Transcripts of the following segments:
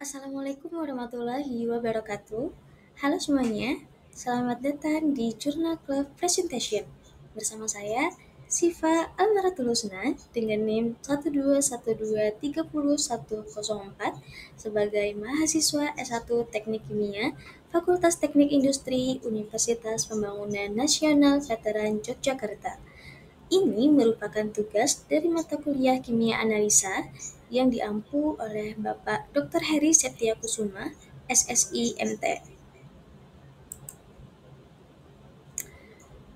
Assalamualaikum warahmatullahi wabarakatuh. Halo semuanya, selamat datang di Jurnal Club Presentation. Bersama saya, Siva Almaratulusna dengan NIM 121230104 sebagai mahasiswa S1 Teknik Kimia, Fakultas Teknik Industri, Universitas Pembangunan Nasional Veteran Yogyakarta. Ini merupakan tugas dari mata kuliah Kimia Analisa yang diampu oleh Bapak Dr. Heri Septiakusuma, SSI MT.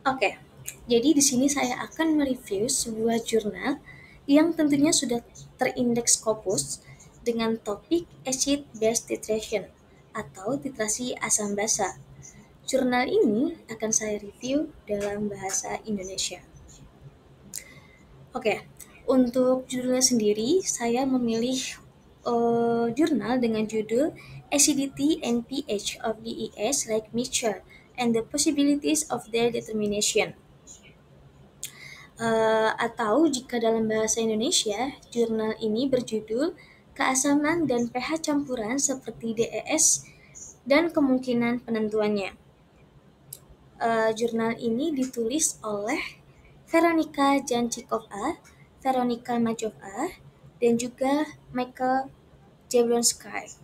Oke, jadi di sini saya akan mereview sebuah jurnal yang tentunya sudah terindeks Scopus dengan topik acid base titration atau titrasi asam basa. Jurnal ini akan saya review dalam bahasa Indonesia. Oke, untuk judulnya sendiri, saya memilih jurnal dengan judul Acidity and pH of DES like mixture and the possibilities of their determination. Atau jika dalam bahasa Indonesia, jurnal ini berjudul Keasaman dan pH campuran seperti DES dan kemungkinan penentuannya. Jurnal ini ditulis oleh Veronika Jančíková, Veronika Majová, dan juga Michael Jablonský.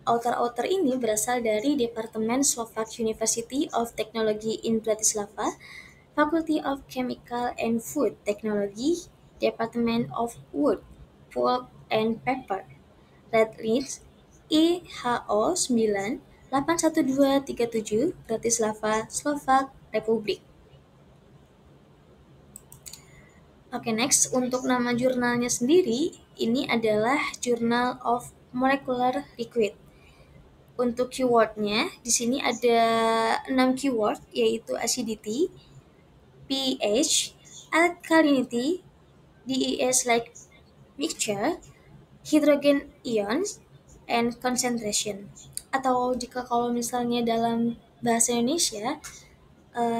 Author-author ini berasal dari Departemen Slovak University of Technology in Bratislava, Faculty of Chemical and Food Technology, Department of Wood, Pulp and Paper, Redlands, IHO 9 81237, Bratislava, Slovak Republik. Oke, next untuk nama jurnalnya sendiri, ini adalah Journal of Molecular Liquid. Untuk keywordnya, di sini ada 6 keyword, yaitu acidity, pH, alkalinity, DES like mixture, hydrogen ions, and concentration. Atau jika kalau misalnya dalam bahasa Indonesia,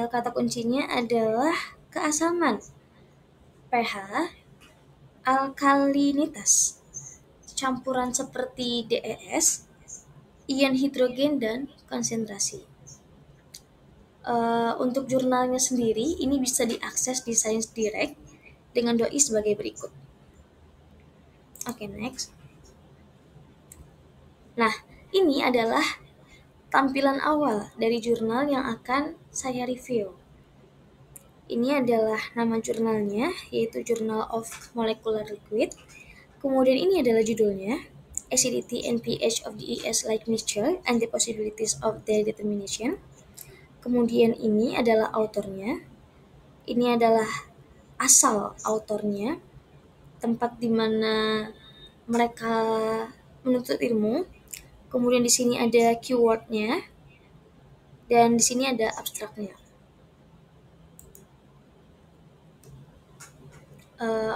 kata kuncinya adalah keasaman, pH, alkalinitas, campuran seperti DES, ion hidrogen, dan konsentrasi. Untuk jurnalnya sendiri, ini bisa diakses di Science Direct dengan doi sebagai berikut. Oke, next. Nah, ini adalah tampilan awal dari jurnal yang akan saya review. Ini adalah nama jurnalnya, yaitu Journal of Molecular Liquid. Kemudian ini adalah judulnya, Acidity and pH of DES like mixture and the possibilities of their determination. Kemudian ini adalah autornya. Ini adalah asal autornya, tempat di mana mereka menuntut ilmu. Kemudian di sini ada keywordnya, dan di sini ada abstraknya.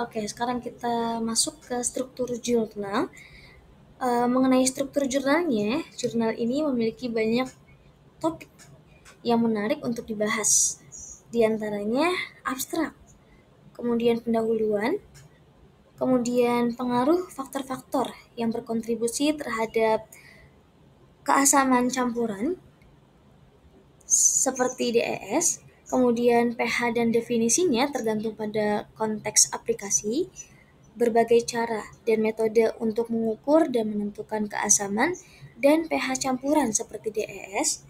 Oke, sekarang kita masuk ke struktur jurnal. Mengenai struktur jurnalnya, jurnal ini memiliki banyak topik yang menarik untuk dibahas. Di antaranya abstrak, kemudian pendahuluan, kemudian pengaruh faktor-faktor yang berkontribusi terhadap keasaman campuran seperti DES, kemudian pH dan definisinya tergantung pada konteks aplikasi, berbagai cara dan metode untuk mengukur dan menentukan keasaman dan pH campuran seperti DES.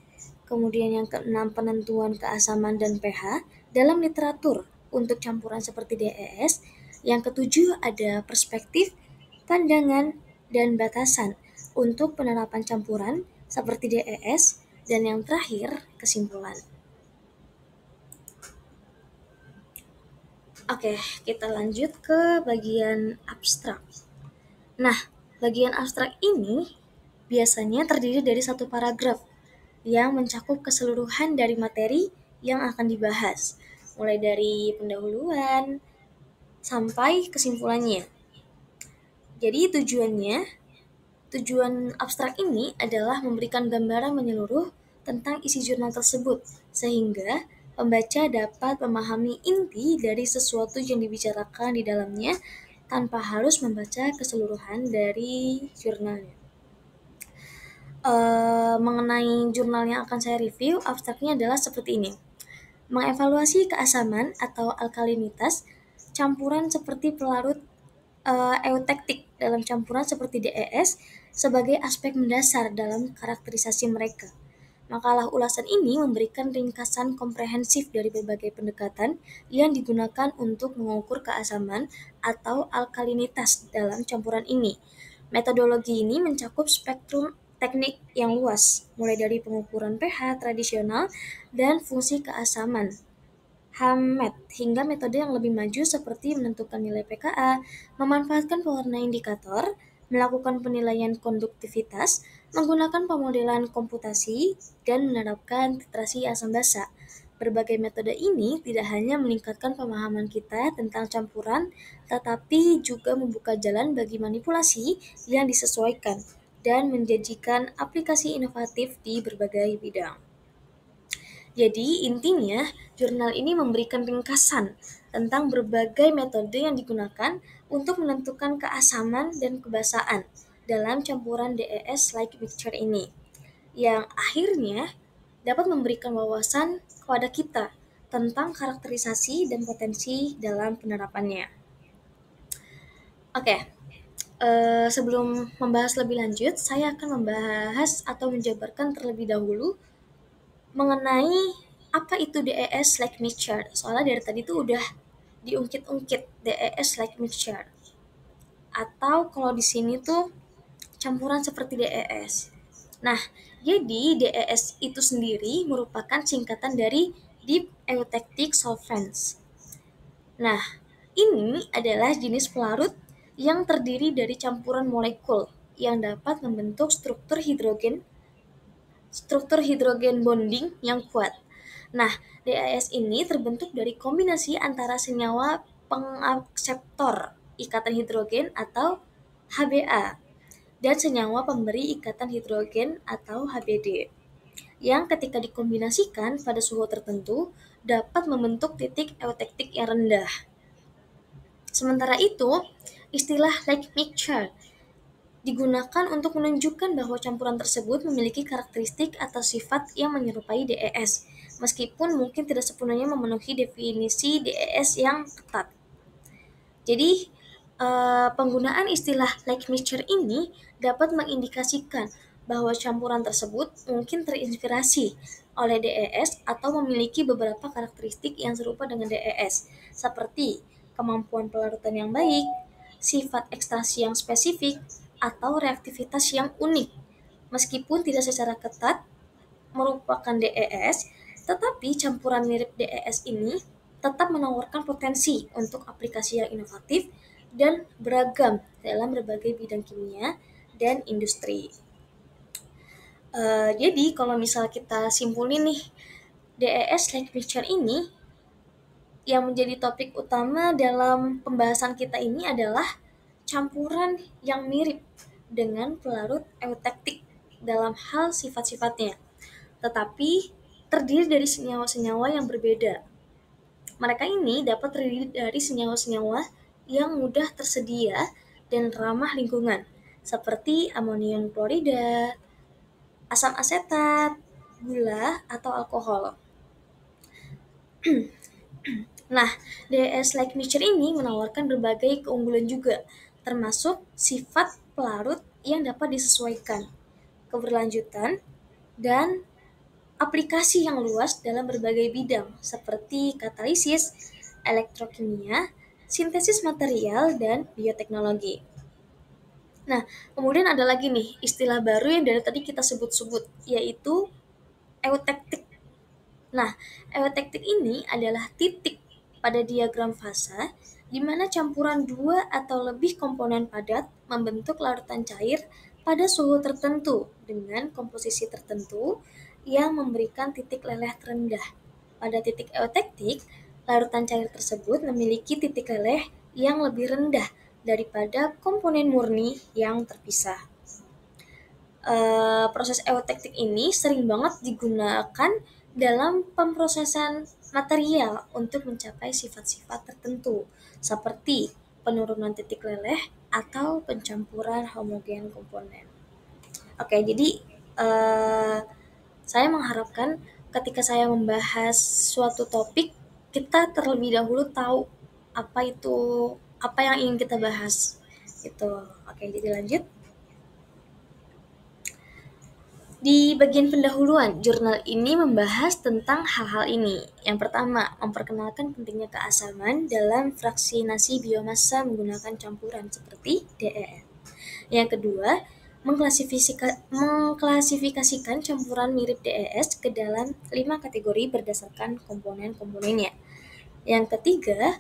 Kemudian yang keenam, penentuan keasaman dan pH dalam literatur untuk campuran seperti DES. Yang ketujuh, ada perspektif, pandangan, dan batasan untuk penerapan campuran seperti DES. Dan yang terakhir, kesimpulan. Oke, kita lanjut ke bagian abstrak. Nah, bagian abstrak ini biasanya terdiri dari satu paragraf yang mencakup keseluruhan dari materi yang akan dibahas, mulai dari pendahuluan sampai kesimpulannya. Jadi tujuan abstrak ini adalah memberikan gambaran menyeluruh tentang isi jurnal tersebut, sehingga pembaca dapat memahami inti dari sesuatu yang dibicarakan di dalamnya tanpa harus membaca keseluruhan dari jurnalnya. mengenai jurnal yang akan saya review, abstraknya adalah seperti ini. Mengevaluasi keasaman atau alkalinitas campuran seperti pelarut eutektik dalam campuran seperti DES sebagai aspek mendasar dalam karakterisasi mereka. Makalah ulasan ini memberikan ringkasan komprehensif dari berbagai pendekatan yang digunakan untuk mengukur keasaman atau alkalinitas dalam campuran ini. Metodologi ini mencakup spektrum teknik yang luas, mulai dari pengukuran pH tradisional dan fungsi keasaman Hammett, hingga metode yang lebih maju seperti menentukan nilai pKa, memanfaatkan pewarna indikator, melakukan penilaian konduktivitas, menggunakan pemodelan komputasi, dan menerapkan titrasi asam basa. Berbagai metode ini tidak hanya meningkatkan pemahaman kita tentang campuran, tetapi juga membuka jalan bagi manipulasi yang disesuaikan dan menjanjikan aplikasi inovatif di berbagai bidang. Jadi, intinya, jurnal ini memberikan ringkasan tentang berbagai metode yang digunakan untuk menentukan keasaman dan kebasaan dalam campuran DES like mixture ini, yang akhirnya dapat memberikan wawasan kepada kita tentang karakterisasi dan potensi dalam penerapannya. Oke, sebelum membahas lebih lanjut, saya akan membahas atau menjabarkan terlebih dahulu mengenai apa itu DES like mixture. Soalnya dari tadi tuh udah diungkit-ungkit DES like mixture. Atau kalau di sini tuh campuran seperti DES. Nah, jadi DES itu sendiri merupakan singkatan dari Deep Eutectic Solvents. Nah, ini adalah jenis pelarut yang terdiri dari campuran molekul yang dapat membentuk struktur hidrogen bonding yang kuat. Nah, DAS ini terbentuk dari kombinasi antara senyawa pengakseptor ikatan hidrogen atau HBA dan senyawa pemberi ikatan hidrogen atau HBD yang ketika dikombinasikan pada suhu tertentu dapat membentuk titik eutektik yang rendah. Sementara itu, istilah like mixture digunakan untuk menunjukkan bahwa campuran tersebut memiliki karakteristik atau sifat yang menyerupai DES, meskipun mungkin tidak sepenuhnya memenuhi definisi DES yang ketat. Jadi, penggunaan istilah like mixture ini dapat mengindikasikan bahwa campuran tersebut mungkin terinspirasi oleh DES atau memiliki beberapa karakteristik yang serupa dengan DES, seperti kemampuan pelarutan yang baik, sifat ekstraksi yang spesifik, atau reaktivitas yang unik. Meskipun tidak secara ketat merupakan DES, tetapi campuran mirip DES ini tetap menawarkan potensi untuk aplikasi yang inovatif dan beragam dalam berbagai bidang kimia dan industri. Jadi kalau misal kita simpulin nih, DES like mixture ini yang menjadi topik utama dalam pembahasan kita ini adalah campuran yang mirip dengan pelarut eutektik dalam hal sifat-sifatnya, tetapi terdiri dari senyawa-senyawa yang berbeda. Mereka ini dapat terdiri dari senyawa-senyawa yang mudah tersedia dan ramah lingkungan, seperti amonium klorida, asam asetat, gula, atau alkohol. Nah, DES like mixture ini menawarkan berbagai keunggulan juga, termasuk sifat pelarut yang dapat disesuaikan, keberlanjutan, dan aplikasi yang luas dalam berbagai bidang seperti katalisis, elektrokimia, sintesis material, dan bioteknologi. Nah, kemudian ada lagi nih istilah baru yang dari tadi kita sebut-sebut, yaitu eutektik. Nah, eutektik ini adalah titik pada diagram fasa di mana campuran dua atau lebih komponen padat membentuk larutan cair pada suhu tertentu dengan komposisi tertentu yang memberikan titik leleh terendah. Pada titik eutektik, larutan cair tersebut memiliki titik leleh yang lebih rendah daripada komponen murni yang terpisah. Proses eutektik ini sering banget digunakan dalam pemrosesan material untuk mencapai sifat-sifat tertentu, seperti penurunan titik leleh atau pencampuran homogen komponen. Oke, jadi uh, saya mengharapkan ketika saya membahas suatu topik, kita terlebih dahulu tahu apa yang ingin kita bahas. Itu. Oke, jadi lanjut. Di bagian pendahuluan, jurnal ini membahas tentang hal-hal ini. Yang pertama, memperkenalkan pentingnya keasaman dalam fraksinasi biomassa menggunakan campuran seperti DES. Yang kedua, mengklasifikasikan campuran mirip DES ke dalam 5 kategori berdasarkan komponen-komponennya. Yang ketiga,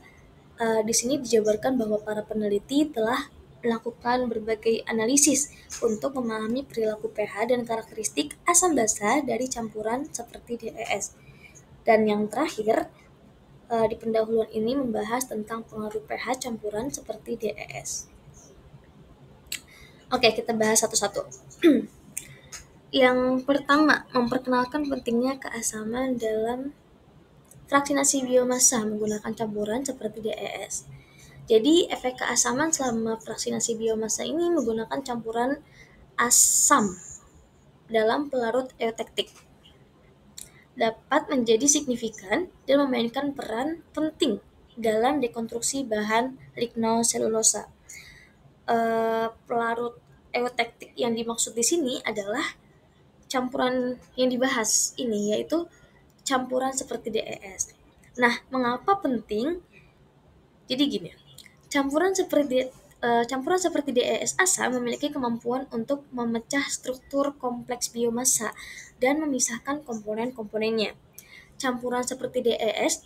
di sini dijabarkan bahwa para peneliti telah melakukan berbagai analisis untuk memahami perilaku pH dan karakteristik asam basa dari campuran seperti DES. Dan yang terakhir, di pendahuluan ini membahas tentang pengaruh pH campuran seperti DES. Oke, kita bahas satu-satu. Yang pertama, memperkenalkan pentingnya keasaman dalam fraksinasi biomassa menggunakan campuran seperti DES. Jadi, efek keasaman selama fraksinasi biomassa ini menggunakan campuran asam dalam pelarut eutektik dapat menjadi signifikan dan memainkan peran penting dalam dekonstruksi bahan lignoselulosa. Pelarut eutektik yang dimaksud di sini adalah campuran yang dibahas ini, yaitu campuran seperti DES. Nah, mengapa penting? Jadi gini, campuran seperti DES asam memiliki kemampuan untuk memecah struktur kompleks biomassa dan memisahkan komponen-komponennya. Campuran seperti DES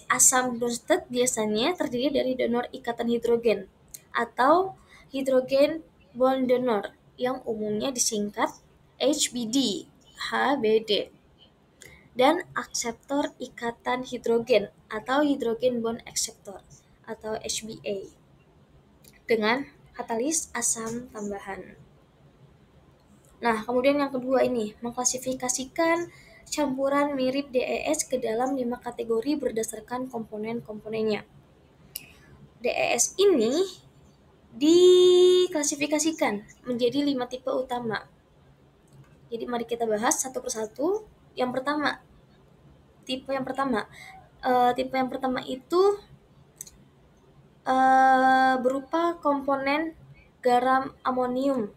asam Bronsted biasanya terdiri dari donor ikatan hidrogen atau hidrogen bond donor yang umumnya disingkat HBD dan akseptor ikatan hidrogen atau hidrogen bond acceptor atau HBA dengan katalis asam tambahan. Nah, kemudian yang kedua ini, mengklasifikasikan campuran mirip DES ke dalam 5 kategori berdasarkan komponen-komponennya. DES ini diklasifikasikan menjadi 5 tipe utama. Jadi mari kita bahas satu persatu. Yang pertama, tipe yang pertama itu berupa komponen garam amonium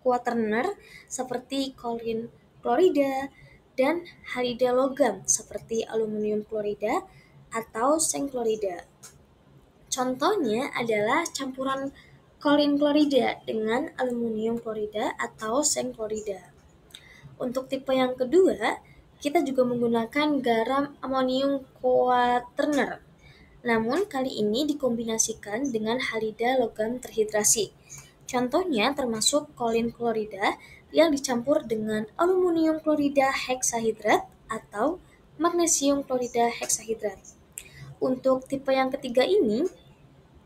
quaterner seperti kolin klorida dan halida logam seperti aluminium klorida atau seng klorida. Contohnya adalah campuran kolin klorida dengan aluminium klorida atau seng klorida. Untuk tipe yang kedua, kita juga menggunakan garam amonium quaterner. Namun kali ini dikombinasikan dengan halida logam terhidrasi. Contohnya termasuk kolin klorida yang dicampur dengan aluminium klorida heksahidrat atau magnesium klorida heksahidrat. Untuk tipe yang ketiga ini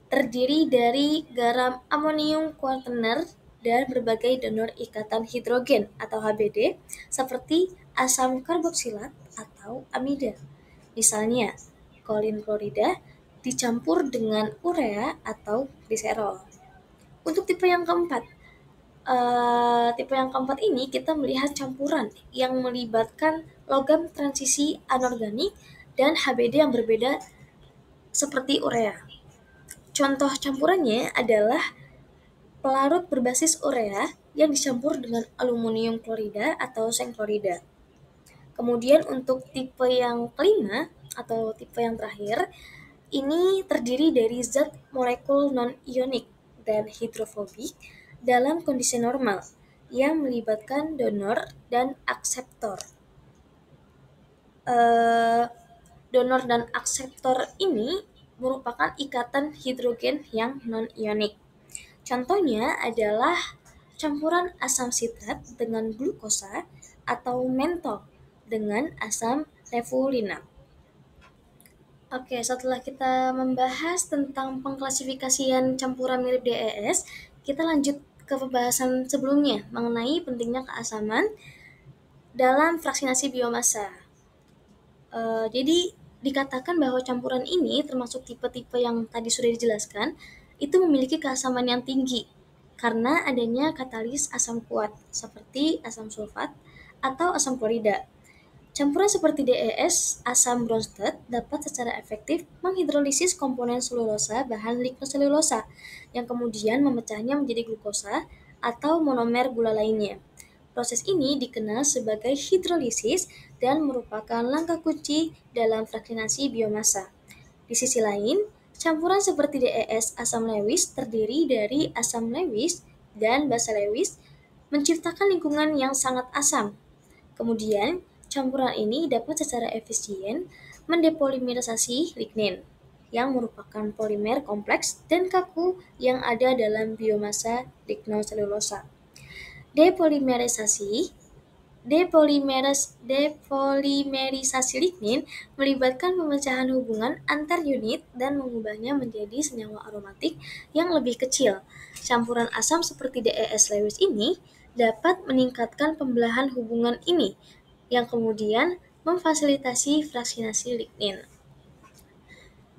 terdiri dari garam amonium quaterner dan berbagai donor ikatan hidrogen atau HBD seperti asam karboksilat atau amida. Misalnya, kolin klorida dicampur dengan urea atau gliserol. Untuk tipe yang keempat ini kita melihat campuran yang melibatkan logam transisi anorganik dan HBD yang berbeda seperti urea. Contoh campurannya adalah pelarut berbasis urea yang dicampur dengan aluminium klorida atau seng klorida. Kemudian untuk tipe yang kelima atau tipe yang terakhir, ini terdiri dari zat molekul non-ionik dan hidrofobik dalam kondisi normal yang melibatkan donor dan akseptor. Donor dan akseptor ini merupakan ikatan hidrogen yang non-ionik. Contohnya adalah campuran asam sitrat dengan glukosa atau mentol dengan asam levulina. Oke, setelah kita membahas tentang pengklasifikasian campuran mirip DES, kita lanjut ke pembahasan sebelumnya mengenai pentingnya keasaman dalam fraksinasi biomassa. Jadi dikatakan bahwa campuran ini termasuk tipe-tipe yang tadi sudah dijelaskan, itu memiliki keasaman yang tinggi karena adanya katalis asam kuat seperti asam sulfat atau asam klorida. Campuran seperti DES, asam Bronsted dapat secara efektif menghidrolisis komponen selulosa bahan lignoselulosa yang kemudian memecahnya menjadi glukosa atau monomer gula lainnya. Proses ini dikenal sebagai hidrolisis dan merupakan langkah kunci dalam fraksinasi biomassa. Di sisi lain, campuran seperti DES asam Lewis terdiri dari asam Lewis dan basa Lewis menciptakan lingkungan yang sangat asam. Kemudian, campuran ini dapat secara efisien mendepolimerisasi lignin, yang merupakan polimer kompleks dan kaku yang ada dalam biomassa lignoselulosa. Depolimerisasi lignin melibatkan pemecahan hubungan antar unit dan mengubahnya menjadi senyawa aromatik yang lebih kecil. Campuran asam seperti DES Lewis ini dapat meningkatkan pembelahan hubungan ini, yang kemudian memfasilitasi fraksinasi lignin.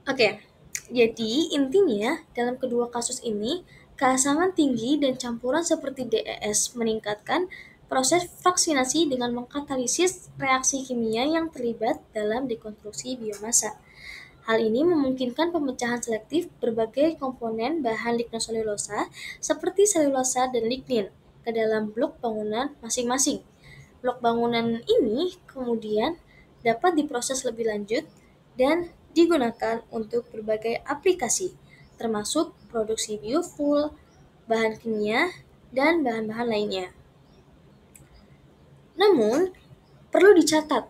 Oke, jadi intinya dalam kedua kasus ini, keasaman tinggi dan campuran seperti DES meningkatkan proses fraksinasi dengan mengkatalisis reaksi kimia yang terlibat dalam dekonstruksi biomassa. Hal ini memungkinkan pemecahan selektif berbagai komponen bahan lignoselulosa seperti selulosa dan lignin ke dalam blok bangunan masing-masing. Blok bangunan ini kemudian dapat diproses lebih lanjut dan digunakan untuk berbagai aplikasi, termasuk produksi biofuel, bahan kimia, dan bahan-bahan lainnya. Namun, perlu dicatat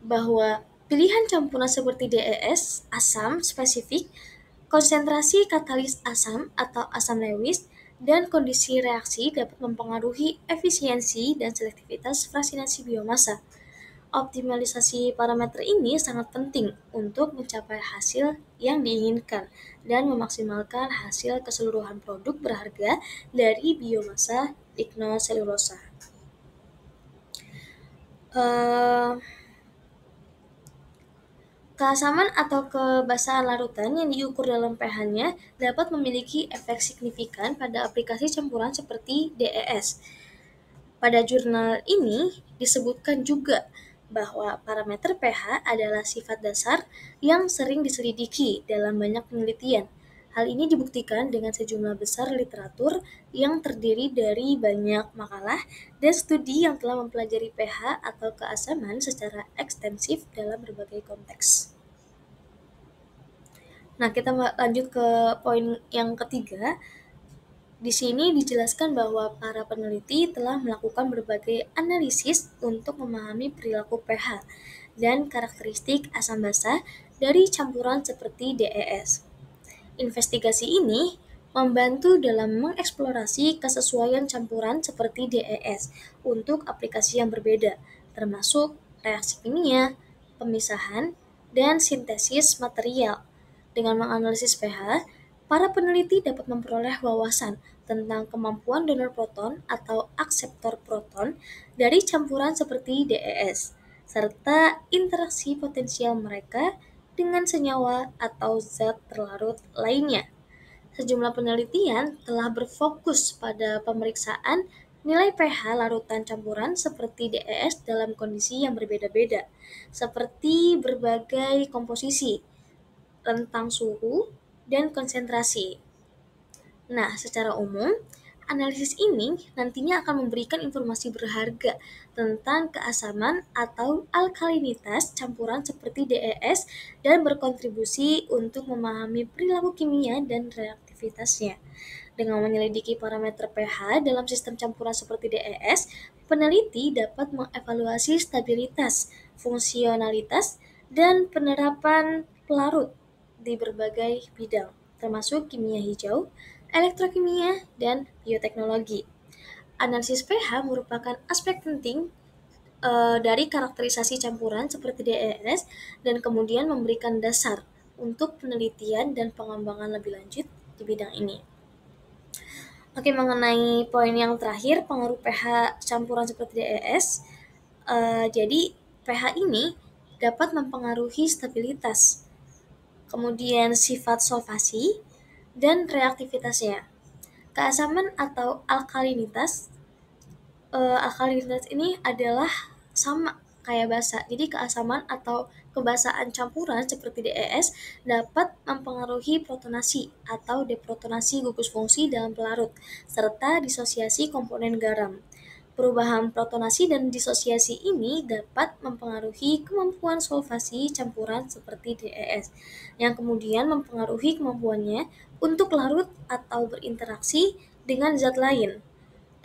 bahwa pilihan campuran seperti DES, asam spesifik, konsentrasi katalis asam atau asam Lewis, dan kondisi reaksi dapat mempengaruhi efisiensi dan selektivitas fraksinasi biomassa. Optimalisasi parameter ini sangat penting untuk mencapai hasil yang diinginkan dan memaksimalkan hasil keseluruhan produk berharga dari biomassa lignoselulosa. Keasaman atau kebasahan larutan yang diukur dalam pH-nya dapat memiliki efek signifikan pada aplikasi campuran seperti DES. Pada jurnal ini disebutkan juga bahwa parameter pH adalah sifat dasar yang sering diselidiki dalam banyak penelitian. Hal ini dibuktikan dengan sejumlah besar literatur yang terdiri dari banyak makalah dan studi yang telah mempelajari pH atau keasaman secara ekstensif dalam berbagai konteks. Nah, kita lanjut ke poin yang ketiga. Di sini dijelaskan bahwa para peneliti telah melakukan berbagai analisis untuk memahami perilaku pH dan karakteristik asam basa dari campuran seperti DES. Investigasi ini membantu dalam mengeksplorasi kesesuaian campuran seperti DES untuk aplikasi yang berbeda, termasuk reaksi kimia, pemisahan, dan sintesis material. Dengan menganalisis pH, para peneliti dapat memperoleh wawasan tentang kemampuan donor proton atau akseptor proton dari campuran seperti DES, serta interaksi potensial mereka dengan senyawa atau zat terlarut lainnya. Sejumlah penelitian telah berfokus pada pemeriksaan nilai pH larutan campuran seperti DES dalam kondisi yang berbeda-beda, seperti berbagai komposisi, rentang suhu, dan konsentrasi. Nah, secara umum, analisis ini nantinya akan memberikan informasi berharga tentang keasaman atau alkalinitas campuran seperti DES dan berkontribusi untuk memahami perilaku kimia dan reaktivitasnya. Dengan menyelidiki parameter pH dalam sistem campuran seperti DES, peneliti dapat mengevaluasi stabilitas, fungsionalitas, dan penerapan pelarut di berbagai bidang, termasuk kimia hijau, elektrokimia, dan bioteknologi. Analisis pH merupakan aspek penting dari karakterisasi campuran seperti DES dan kemudian memberikan dasar untuk penelitian dan pengembangan lebih lanjut di bidang ini. Oke, mengenai poin yang terakhir, pengaruh pH campuran seperti DES. Jadi, pH ini dapat mempengaruhi stabilitas, kemudian sifat solvasi, dan reaktivitasnya. Keasaman atau alkalinitas, alkalinitas ini adalah sama kayak basa. Jadi keasaman atau kebasaan campuran seperti DES dapat mempengaruhi protonasi atau deprotonasi gugus fungsi dalam pelarut, serta disosiasi komponen garam. Perubahan protonasi dan disosiasi ini dapat mempengaruhi kemampuan solvasi campuran seperti DES, yang kemudian mempengaruhi kemampuannya untuk larut atau berinteraksi dengan zat lain.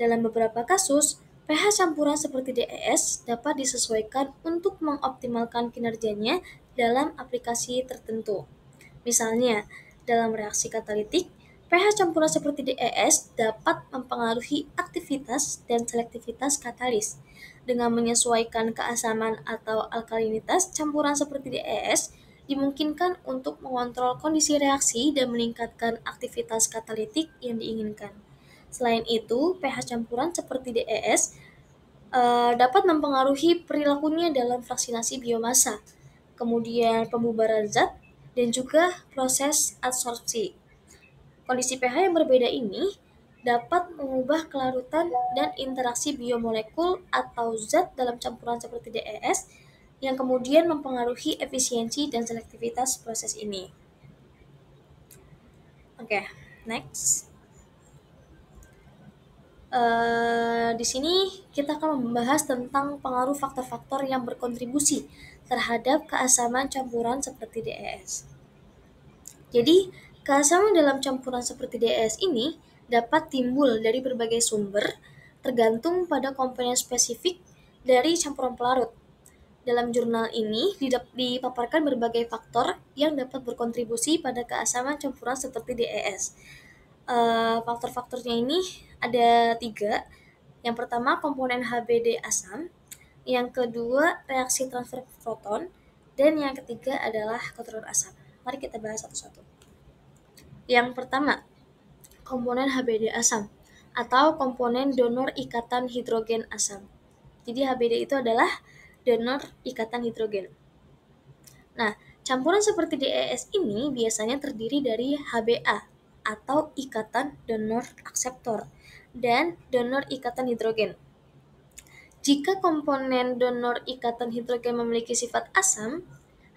Dalam beberapa kasus, pH campuran seperti DES dapat disesuaikan untuk mengoptimalkan kinerjanya dalam aplikasi tertentu. Misalnya, dalam reaksi katalitik, pH campuran seperti DES dapat mempengaruhi aktivitas dan selektivitas katalis. Dengan menyesuaikan keasaman atau alkalinitas campuran seperti DES, dimungkinkan untuk mengontrol kondisi reaksi dan meningkatkan aktivitas katalitik yang diinginkan. Selain itu, pH campuran seperti DES dapat mempengaruhi perilakunya dalam vaksinasi biomasa, kemudian pembubaran zat, dan juga proses adsorpsi. Kondisi pH yang berbeda ini dapat mengubah kelarutan dan interaksi biomolekul atau zat dalam campuran seperti DES yang kemudian mempengaruhi efisiensi dan selektivitas proses ini. Oke, next. Di sini kita akan membahas tentang pengaruh faktor-faktor yang berkontribusi terhadap keasaman campuran seperti DES. Jadi, keasaman dalam campuran seperti DES ini dapat timbul dari berbagai sumber, tergantung pada komponen spesifik dari campuran pelarut. Dalam jurnal ini dipaparkan berbagai faktor yang dapat berkontribusi pada keasaman campuran seperti DES. Faktor-faktornya ini ada 3. Yang pertama, komponen HBD asam. Yang kedua, reaksi transfer proton. Dan yang ketiga adalah kotoran asam. Mari kita bahas satu-satu. Yang pertama, komponen HBD asam atau komponen donor ikatan hidrogen asam. Jadi HBD itu adalah donor ikatan hidrogen. Nah, campuran seperti DES ini biasanya terdiri dari HBA atau ikatan donor akseptor dan donor ikatan hidrogen. Jika komponen donor ikatan hidrogen memiliki sifat asam,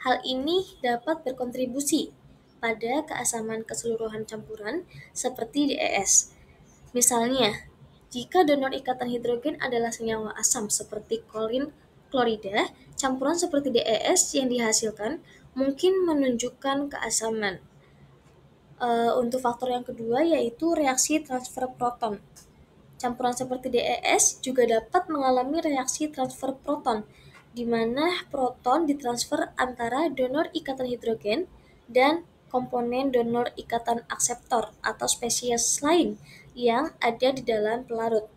hal ini dapat berkontribusi pada keasaman keseluruhan campuran seperti DES. Misalnya, jika donor ikatan hidrogen adalah senyawa asam seperti kolin klorida, campuran seperti DES yang dihasilkan mungkin menunjukkan keasaman. Untuk faktor yang kedua yaitu reaksi transfer proton. Campuran seperti DES juga dapat mengalami reaksi transfer proton, di mana proton ditransfer antara donor ikatan hidrogen dan komponen donor ikatan akseptor atau spesies lain yang ada di dalam pelarut.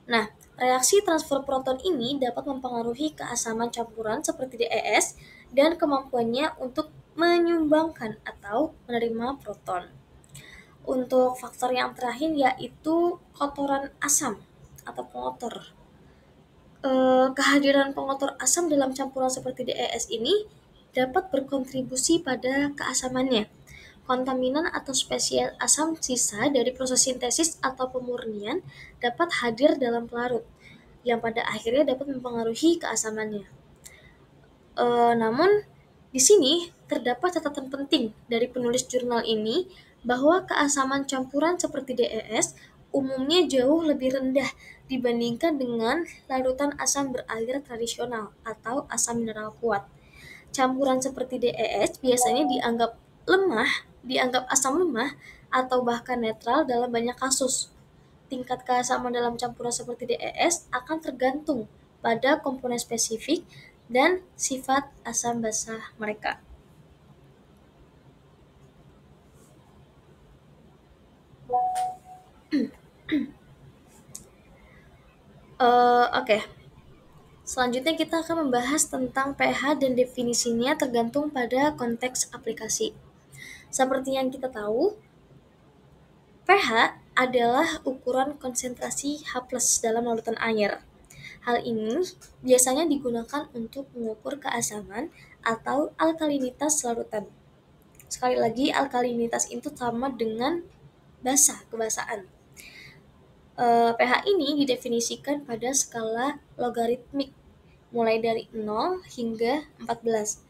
Nah, reaksi transfer proton ini dapat mempengaruhi keasaman campuran seperti DES dan kemampuannya untuk menyumbangkan atau menerima proton. Untuk faktor yang terakhir yaitu kotoran asam atau pengotor. Kehadiran pengotor asam dalam campuran seperti DES ini dapat berkontribusi pada keasamannya. Kontaminan atau spesies asam sisa dari proses sintesis atau pemurnian dapat hadir dalam pelarut, yang pada akhirnya dapat mempengaruhi keasamannya. Namun, di sini terdapat catatan penting dari penulis jurnal ini bahwa keasaman campuran seperti DES umumnya jauh lebih rendah dibandingkan dengan larutan asam berair tradisional atau asam mineral kuat. Campuran seperti DES biasanya dianggap asam lemah atau bahkan netral dalam banyak kasus. Tingkat keasaman dalam campuran seperti DES akan tergantung pada komponen spesifik dan sifat asam basa mereka. Oke. Selanjutnya kita akan membahas tentang pH dan definisinya tergantung pada konteks aplikasi. Seperti yang kita tahu, pH adalah ukuran konsentrasi H+ dalam larutan air. Hal ini biasanya digunakan untuk mengukur keasaman atau alkalinitas larutan. Sekali lagi, alkalinitas itu sama dengan basa, kebasaan. pH ini didefinisikan pada skala logaritmik mulai dari 0 hingga 14.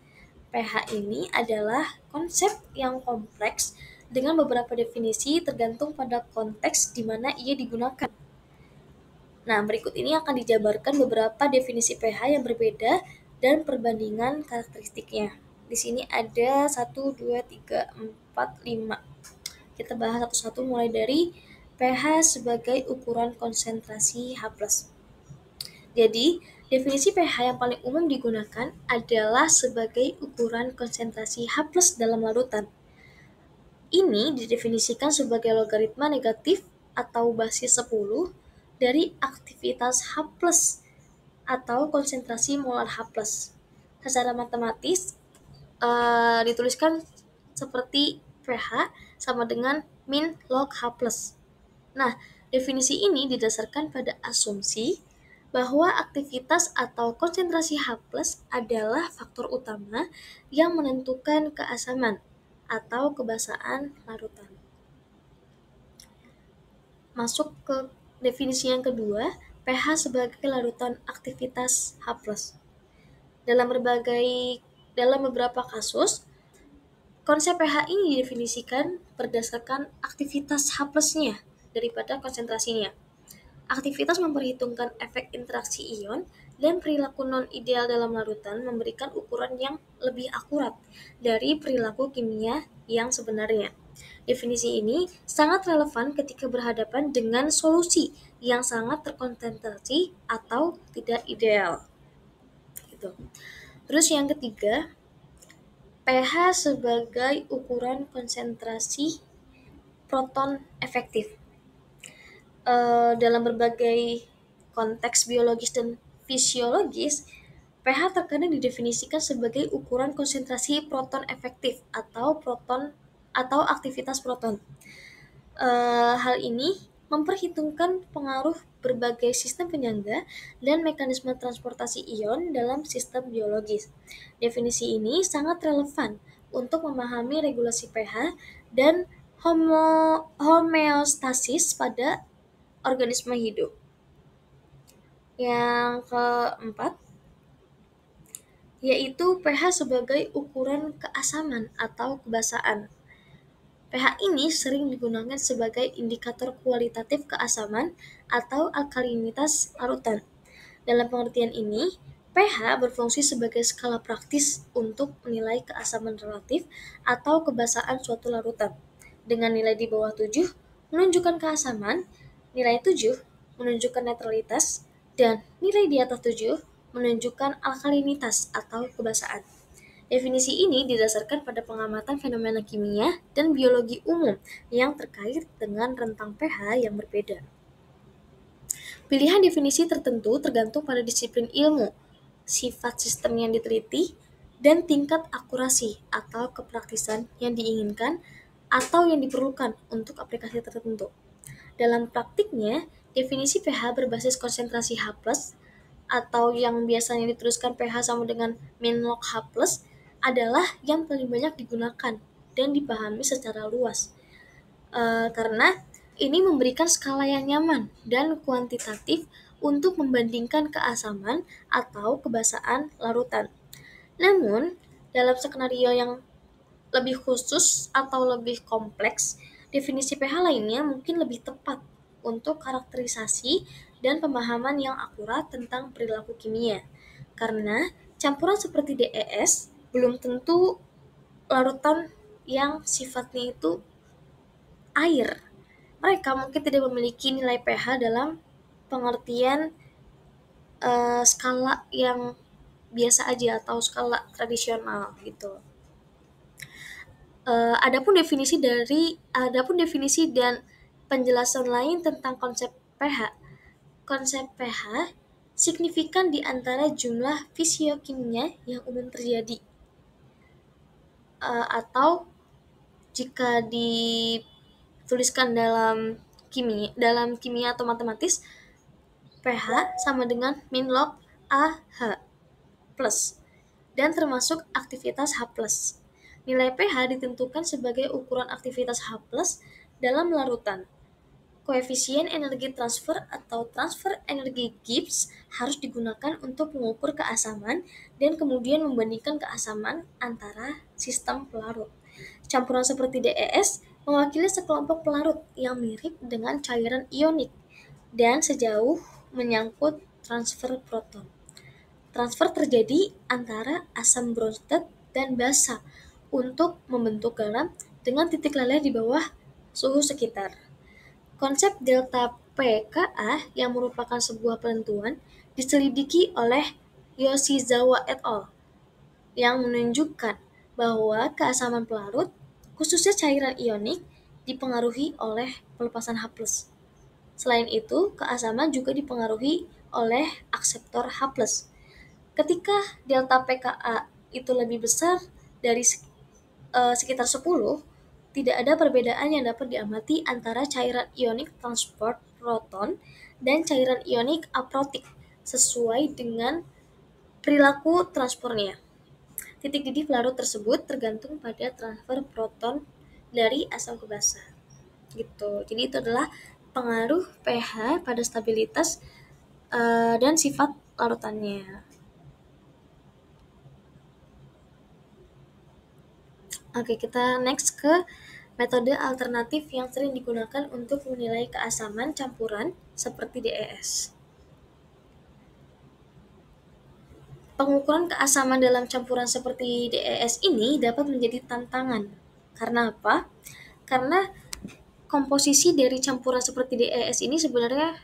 pH ini adalah konsep yang kompleks dengan beberapa definisi tergantung pada konteks di mana ia digunakan. Nah, berikut ini akan dijabarkan beberapa definisi pH yang berbeda dan perbandingan karakteristiknya. Di sini ada 1, 2, 3, 4, 5. Kita bahas satu-satu mulai dari pH sebagai ukuran konsentrasi H+. Jadi, definisi pH yang paling umum digunakan adalah sebagai ukuran konsentrasi H+ dalam larutan. Ini didefinisikan sebagai logaritma negatif atau basis 10 dari aktivitas H+ atau konsentrasi molar H+. Secara matematis, dituliskan seperti pH sama dengan min log H+. Nah, definisi ini didasarkan pada asumsi bahwa aktivitas atau konsentrasi H+ adalah faktor utama yang menentukan keasaman atau kebasaan larutan. Masuk ke definisi yang kedua, pH sebagai larutan aktivitas H+. Dalam beberapa kasus, konsep pH ini didefinisikan berdasarkan aktivitas H+-nya daripada konsentrasinya. Aktivitas memperhitungkan efek interaksi ion dan perilaku non-ideal dalam larutan memberikan ukuran yang lebih akurat dari perilaku kimia yang sebenarnya. Definisi ini sangat relevan ketika berhadapan dengan solusi yang sangat terkonsentrasi atau tidak ideal. Gitu. Terus yang ketiga, pH sebagai ukuran konsentrasi proton efektif. Dalam berbagai konteks biologis dan fisiologis, pH terkadang didefinisikan sebagai ukuran konsentrasi proton efektif atau aktivitas proton. Hal ini memperhitungkan pengaruh berbagai sistem penyangga dan mekanisme transportasi ion dalam sistem biologis. Definisi ini sangat relevan untuk memahami regulasi pH dan homeostasis pada organisme hidup. Yang keempat, yaitu pH sebagai ukuran keasaman atau kebasaan. pH ini sering digunakan sebagai indikator kualitatif keasaman atau alkalinitas larutan. Dalam pengertian ini, pH berfungsi sebagai skala praktis untuk menilai keasaman relatif atau kebasaan suatu larutan. Dengan nilai di bawah 7 menunjukkan keasaman, nilai 7 menunjukkan netralitas, dan nilai di atas 7 menunjukkan alkalinitas atau kebasaan. Definisi ini didasarkan pada pengamatan fenomena kimia dan biologi umum yang terkait dengan rentang pH yang berbeda. Pilihan definisi tertentu tergantung pada disiplin ilmu, sifat sistem yang diteliti, dan tingkat akurasi atau kepraktisan yang diinginkan atau yang diperlukan untuk aplikasi tertentu. Dalam praktiknya, definisi pH berbasis konsentrasi H+ atau yang biasanya dituliskan pH sama dengan min log H+ adalah yang paling banyak digunakan dan dipahami secara luas. Karena ini memberikan skala yang nyaman dan kuantitatif untuk membandingkan keasaman atau kebasaan larutan. Namun, dalam skenario yang lebih khusus atau lebih kompleks, definisi pH lainnya mungkin lebih tepat untuk karakterisasi dan pemahaman yang akurat tentang perilaku kimia. Karena campuran seperti DES belum tentu larutan yang sifatnya itu air. Mereka mungkin tidak memiliki nilai pH dalam pengertian skala yang biasa aja atau skala tradisional gitu. Adapun definisi dan penjelasan lain tentang konsep pH. Konsep pH signifikan di antara jumlah fisiokimia yang umum terjadi. Atau jika dituliskan dalam kimia atau matematis, pH sama dengan min log AH plus dan termasuk aktivitas H+. Nilai pH ditentukan sebagai ukuran aktivitas H+ dalam larutan. koefisien energi transfer atau transfer energi Gibbs harus digunakan untuk mengukur keasaman dan kemudian membandingkan keasaman antara sistem pelarut. Campuran seperti DES mewakili sekelompok pelarut yang mirip dengan cairan ionik dan sejauh menyangkut transfer proton. Transfer terjadi antara asam Bronsted dan basa untuk membentuk garam dengan titik leleh di bawah suhu sekitar. Konsep delta pKa yang merupakan sebuah penentuan diselidiki oleh Yoshizawa et al. Yang menunjukkan bahwa keasaman pelarut, khususnya cairan ionik, dipengaruhi oleh pelepasan H+. Selain itu, keasaman juga dipengaruhi oleh akseptor H+. Ketika delta pKa itu lebih besar dari sekitar 10, tidak ada perbedaan yang dapat diamati antara cairan ionik transport proton dan cairan ionik aprotik sesuai dengan perilaku transpornya. Titik didih pelarut tersebut tergantung pada transfer proton dari asam ke basa. Gitu. Jadi itu adalah pengaruh pH pada stabilitas dan sifat larutannya. Oke, kita next ke metode alternatif yang sering digunakan untuk menilai keasaman campuran seperti DES. Pengukuran keasaman dalam campuran seperti DES ini dapat menjadi tantangan. Karena apa? Karena komposisi dari campuran seperti DES ini sebenarnya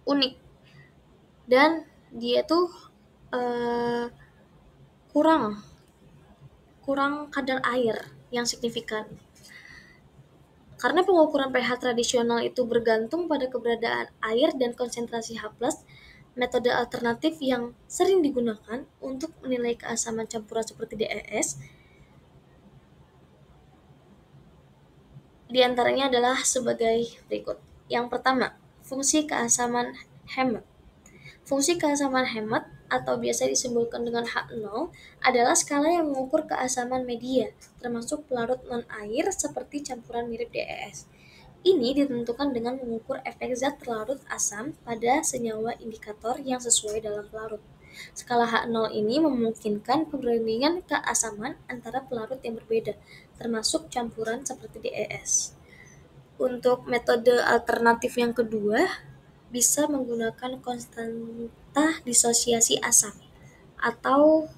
unik. Dan dia tuh kurang kadar air yang signifikan. Karena pengukuran pH tradisional itu bergantung pada keberadaan air dan konsentrasi H+, metode alternatif yang sering digunakan untuk menilai keasaman campuran seperti DES diantaranya adalah sebagai berikut. Yang pertama, fungsi keasaman hemat. Fungsi keasaman hemat atau biasa disimbolkan dengan H0 adalah skala yang mengukur keasaman media, termasuk pelarut non-air seperti campuran mirip DES. Ini ditentukan dengan mengukur efek zat larut asam pada senyawa indikator yang sesuai dalam pelarut. Skala H0 ini memungkinkan perbandingan keasaman antara pelarut yang berbeda, termasuk campuran seperti DES. Untuk metode alternatif yang kedua, bisa menggunakan konstanta disosiasi asam, atau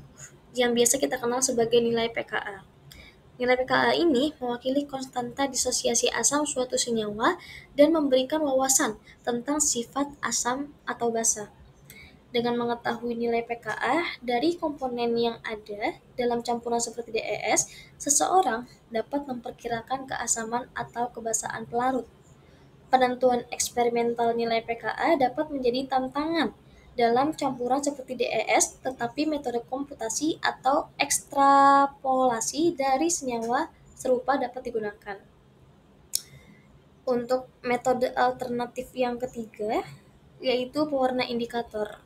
yang biasa kita kenal sebagai nilai pKa. Nilai pKa ini mewakili konstanta disosiasi asam suatu senyawa dan memberikan wawasan tentang sifat asam atau basa. Dengan mengetahui nilai pKa dari komponen yang ada dalam campuran seperti DES, seseorang dapat memperkirakan keasaman atau kebasaan pelarut. Penentuan eksperimental nilai pKa dapat menjadi tantangan dalam campuran seperti DES, tetapi metode komputasi atau ekstrapolasi dari senyawa serupa dapat digunakan. Untuk metode alternatif yang ketiga, yaitu pewarna indikator.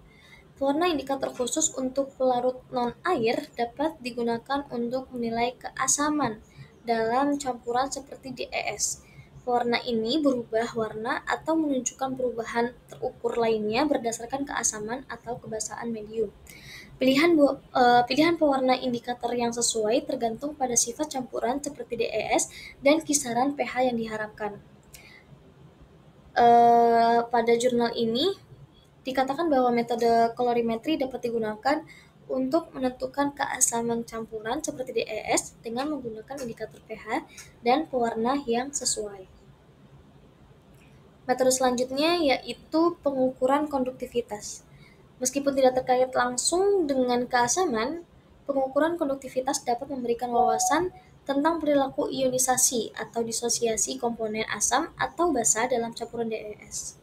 Pewarna indikator khusus untuk pelarut non-air dapat digunakan untuk menilai keasaman dalam campuran seperti DES. Pewarna ini berubah warna atau menunjukkan perubahan terukur lainnya berdasarkan keasaman atau kebasaan medium. Pilihan pewarna indikator yang sesuai tergantung pada sifat campuran seperti DES dan kisaran pH yang diharapkan. Pada jurnal ini dikatakan bahwa metode kolorimetri dapat digunakan untuk menentukan keasaman campuran seperti DES dengan menggunakan indikator pH dan pewarna yang sesuai. Metode selanjutnya yaitu pengukuran konduktivitas. Meskipun tidak terkait langsung dengan keasaman, pengukuran konduktivitas dapat memberikan wawasan tentang perilaku ionisasi atau disosiasi komponen asam atau basa dalam campuran DES.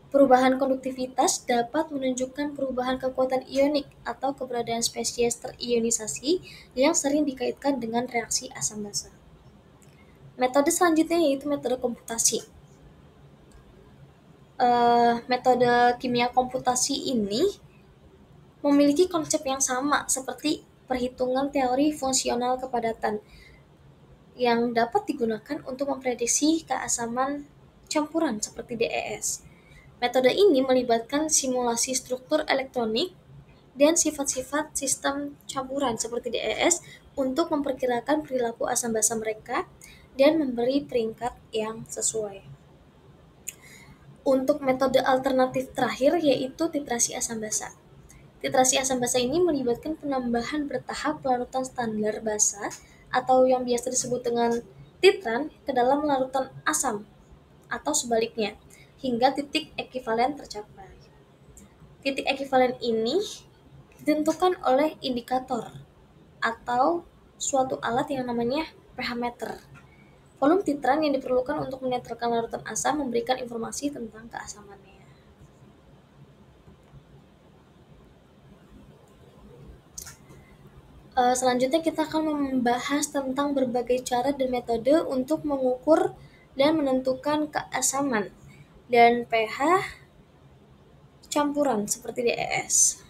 Perubahan konduktivitas dapat menunjukkan perubahan kekuatan ionik atau keberadaan spesies terionisasi yang sering dikaitkan dengan reaksi asam basa. Metode selanjutnya yaitu metode komputasi. Metode kimia komputasi ini memiliki konsep yang sama seperti perhitungan teori fungsional kepadatan yang dapat digunakan untuk memprediksi keasaman campuran seperti DES. Metode ini melibatkan simulasi struktur elektronik dan sifat-sifat sistem campuran seperti DES untuk memperkirakan perilaku asam basa mereka dan memberi peringkat yang sesuai. Untuk metode alternatif terakhir yaitu titrasi asam basa. Titrasi asam basa ini melibatkan penambahan bertahap larutan standar basa atau yang biasa disebut dengan titran ke dalam larutan asam atau sebaliknya hingga titik ekivalen tercapai. Titik ekivalen ini ditentukan oleh indikator atau suatu alat yang namanya pH meter. Volume titran yang diperlukan untuk menetralkan larutan asam memberikan informasi tentang keasamannya. Selanjutnya kita akan membahas tentang berbagai cara dan metode untuk mengukur dan menentukan keasaman dan pH campuran seperti DES.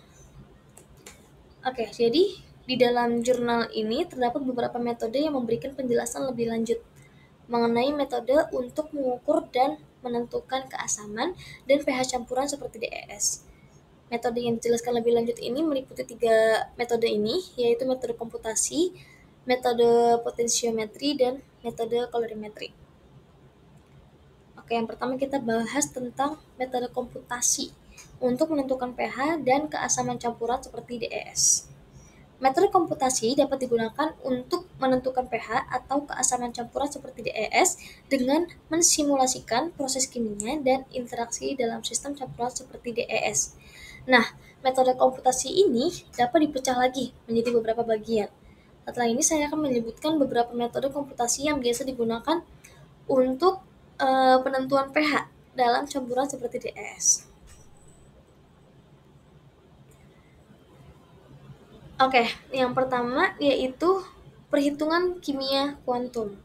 Oke, jadi di dalam jurnal ini terdapat beberapa metode yang memberikan penjelasan lebih lanjut mengenai metode untuk mengukur dan menentukan keasaman dan pH campuran seperti DES. Metode yang dijelaskan lebih lanjut ini meliputi 3 metode ini, yaitu metode komputasi, metode potensiometri, dan metode kolorimetri. Oke, yang pertama kita bahas tentang metode komputasi untuk menentukan pH dan keasaman campuran seperti DES. Metode komputasi dapat digunakan untuk menentukan pH atau keasaman campuran seperti DES dengan mensimulasikan proses kimia dan interaksi dalam sistem campuran seperti DES. Nah, metode komputasi ini dapat dipecah lagi menjadi beberapa bagian. Setelah ini saya akan menyebutkan beberapa metode komputasi yang biasa digunakan untuk penentuan pH dalam campuran seperti DES. Oke, yang pertama yaitu perhitungan kimia kuantum.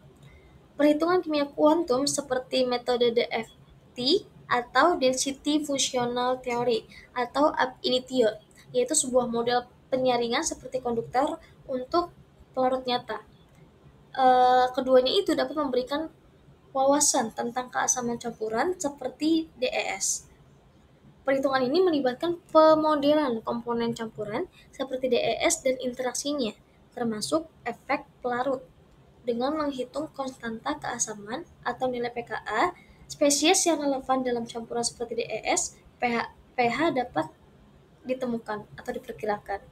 Perhitungan kimia kuantum seperti metode DFT atau Density Functional Theory atau ab initio, yaitu sebuah model penyaringan seperti konduktor untuk pelarut nyata. Keduanya itu dapat memberikan wawasan tentang keasaman campuran seperti DES. Perhitungan ini melibatkan pemodelan komponen campuran seperti DES dan interaksinya, termasuk efek pelarut, dengan menghitung konstanta keasaman atau nilai pKa spesies yang relevan dalam campuran seperti DES. pH dapat ditemukan atau diperkirakan.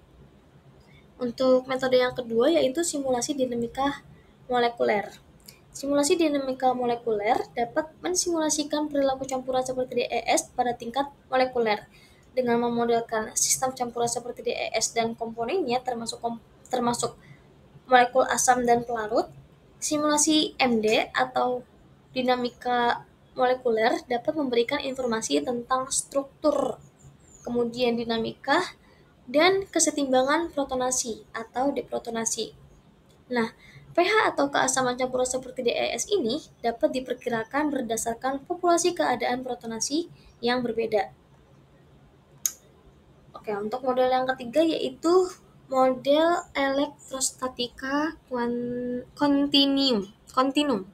Untuk metode yang kedua yaitu simulasi dinamika molekuler. Simulasi dinamika molekuler dapat mensimulasikan perilaku campuran seperti DES pada tingkat molekuler dengan memodelkan sistem campuran seperti DES dan komponennya termasuk molekul asam dan pelarut. Simulasi MD atau dinamika molekuler dapat memberikan informasi tentang struktur, kemudian dinamika, dan kesetimbangan protonasi atau deprotonasi. Nah, pH atau keasaman campuran seperti DES ini dapat diperkirakan berdasarkan populasi keadaan protonasi yang berbeda. Oke, untuk model yang ketiga yaitu model elektrostatika kontinum.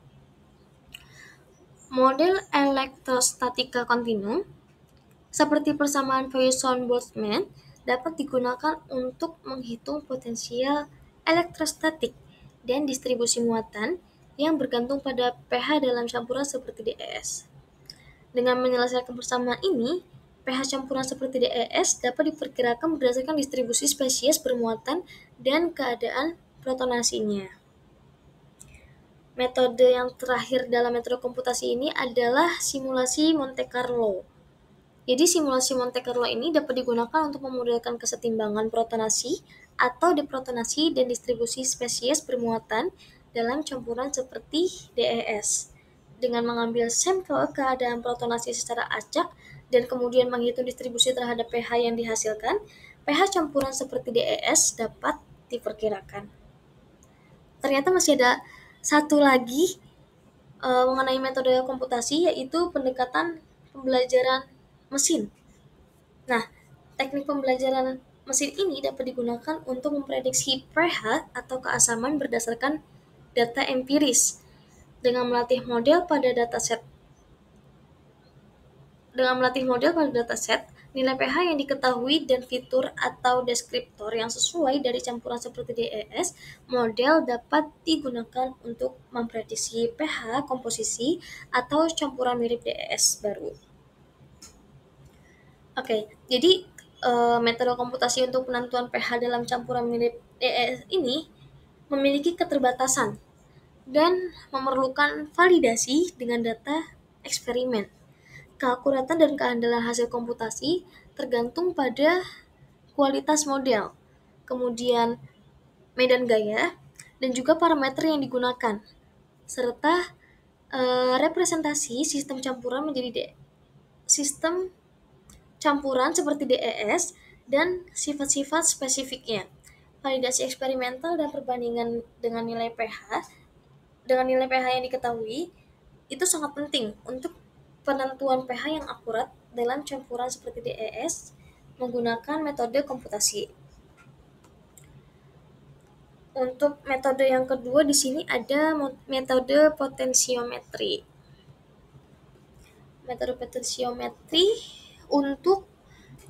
Model elektrostatika kontinum seperti persamaan Poisson-Boltzmann dapat digunakan untuk menghitung potensial elektrostatik dan distribusi muatan yang bergantung pada pH dalam campuran seperti DES. Dengan menyelesaikan persamaan ini, pH campuran seperti DES dapat diperkirakan berdasarkan distribusi spesies bermuatan dan keadaan protonasinya. Metode yang terakhir dalam metode komputasi ini adalah simulasi Monte Carlo. Jadi simulasi Monte Carlo ini dapat digunakan untuk memodelkan kesetimbangan protonasi atau deprotonasi dan distribusi spesies bermuatan dalam campuran seperti DES. Dengan mengambil sampel keadaan protonasi secara acak dan kemudian menghitung distribusi terhadap pH yang dihasilkan, pH campuran seperti DES dapat diperkirakan. Ternyata masih ada satu lagi mengenai metode komputasi, yaitu pendekatan pembelajaran mesin. Nah, teknik pembelajaran mesin ini dapat digunakan untuk memprediksi pH atau keasaman berdasarkan data empiris dengan melatih model pada dataset. dengan melatih model pada dataset, nilai pH yang diketahui dan fitur atau deskriptor yang sesuai dari campuran seperti DES, model dapat digunakan untuk memprediksi pH komposisi atau campuran mirip DES baru. Oke, jadi metode komputasi untuk penentuan pH dalam campuran mirip DES ini memiliki keterbatasan dan memerlukan validasi dengan data eksperimen. Keakuratan dan keandalan hasil komputasi tergantung pada kualitas model, kemudian medan gaya, dan juga parameter yang digunakan, serta representasi sistem campuran menjadi sistem campuran seperti DES dan sifat-sifat spesifiknya. Validasi eksperimental dan perbandingan dengan nilai pH yang diketahui itu sangat penting untuk penentuan pH yang akurat dalam campuran seperti DES menggunakan metode komputasi. Untuk metode yang kedua di sini ada metode potensiometri. Metode potensiometri untuk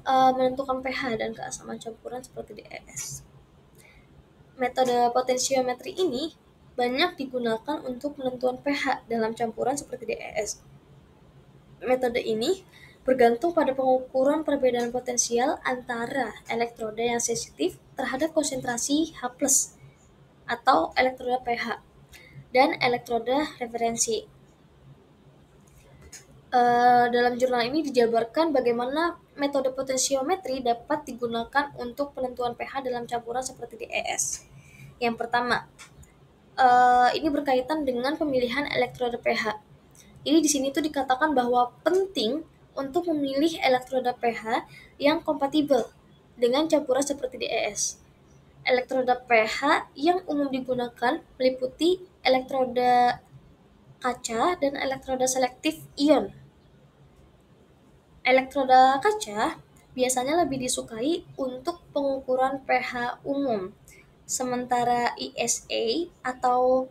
menentukan pH dan keasaman campuran seperti DES. Metode potensiometri ini banyak digunakan untuk penentuan pH dalam campuran seperti DES. Metode ini bergantung pada pengukuran perbedaan potensial antara elektroda yang sensitif terhadap konsentrasi H+ atau elektroda pH dan elektroda referensi. Dalam jurnal ini dijabarkan bagaimana metode potensiometri dapat digunakan untuk penentuan pH dalam campuran seperti DES. Yang pertama, ini berkaitan dengan pemilihan elektroda pH. Jadi di sini tuh dikatakan bahwa penting untuk memilih elektroda pH yang kompatibel dengan campuran seperti DES. Elektroda pH yang umum digunakan meliputi elektroda kaca dan elektroda selektif ion. Elektroda kaca biasanya lebih disukai untuk pengukuran pH umum, sementara ISA atau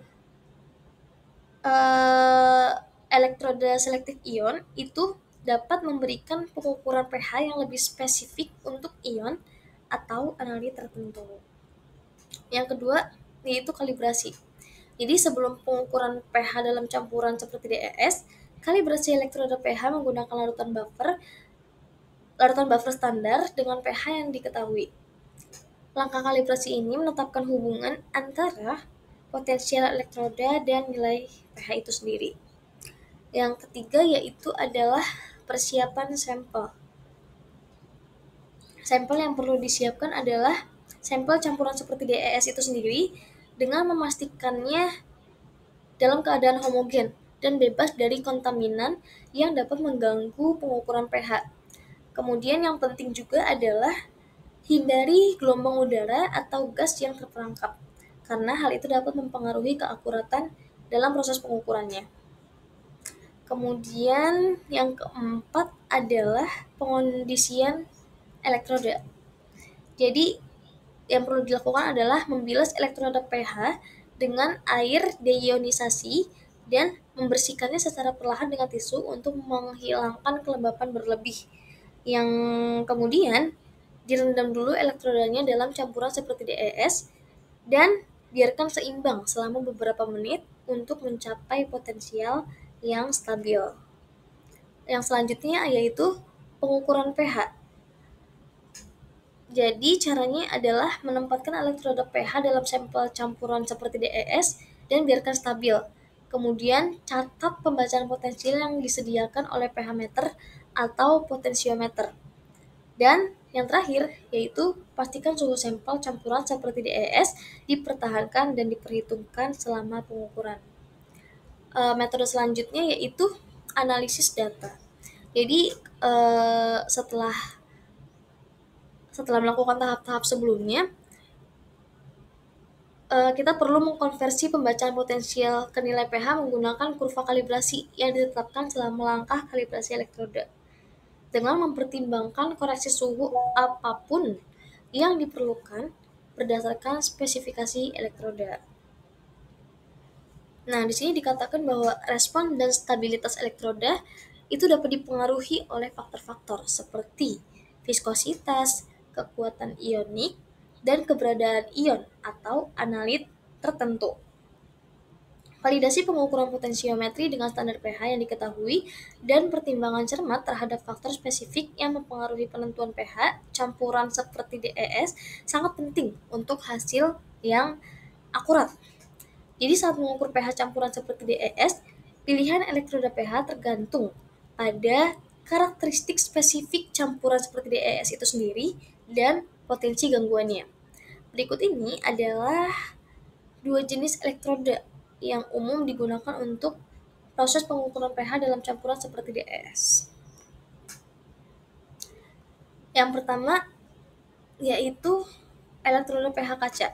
elektroda selektif ion itu dapat memberikan pengukuran pH yang lebih spesifik untuk ion atau analit tertentu. Yang kedua yaitu kalibrasi. Jadi sebelum pengukuran pH dalam campuran seperti DES, kalibrasi elektroda pH menggunakan larutan buffer standar dengan pH yang diketahui. Langkah kalibrasi ini menetapkan hubungan antara potensial elektroda dan nilai pH itu sendiri. Yang ketiga yaitu adalah persiapan sampel. Sampel yang perlu disiapkan adalah sampel campuran seperti DES itu sendiri dengan memastikannya dalam keadaan homogen dan bebas dari kontaminan yang dapat mengganggu pengukuran pH. Kemudian yang penting juga adalah hindari gelombang udara atau gas yang terperangkap, karena hal itu dapat mempengaruhi keakuratan dalam proses pengukurannya. Kemudian yang keempat adalah pengondisian elektroda. Jadi yang perlu dilakukan adalah membilas elektroda pH dengan air deionisasi dan membersihkannya secara perlahan dengan tisu untuk menghilangkan kelembapan berlebih. Yang kemudian direndam dulu elektrodanya dalam campuran seperti DES dan biarkan seimbang selama beberapa menit untuk mencapai potensial yang stabil. Yang selanjutnya yaitu pengukuran pH. Jadi caranya adalah menempatkan elektroda pH dalam sampel campuran seperti DES dan biarkan stabil. Kemudian catat pembacaan potensial yang disediakan oleh pH meter atau potensiometer. Dan yang terakhir yaitu pastikan suhu sampel campuran seperti DES dipertahankan dan diperhitungkan selama pengukuran. Metode selanjutnya yaitu analisis data. Jadi setelah melakukan tahap-tahap sebelumnya, kita perlu mengkonversi pembacaan potensial ke nilai pH menggunakan kurva kalibrasi yang ditetapkan selama langkah kalibrasi elektroda, dengan mempertimbangkan koreksi suhu apapun yang diperlukan berdasarkan spesifikasi elektroda. Nah, di sini dikatakan bahwa respon dan stabilitas elektroda itu dapat dipengaruhi oleh faktor-faktor seperti viskositas, kekuatan ionik, dan keberadaan ion atau analit tertentu. Validasi pengukuran potensiometri dengan standar pH yang diketahui dan pertimbangan cermat terhadap faktor spesifik yang mempengaruhi penentuan pH campuran seperti DES sangat penting untuk hasil yang akurat. Jadi saat mengukur pH campuran seperti DES, pilihan elektroda pH tergantung pada karakteristik spesifik campuran seperti DES itu sendiri dan potensi gangguannya. Berikut ini adalah dua jenis elektroda yang umum digunakan untuk proses pengukuran pH dalam campuran seperti DES. Yang pertama yaitu elektroda pH kaca.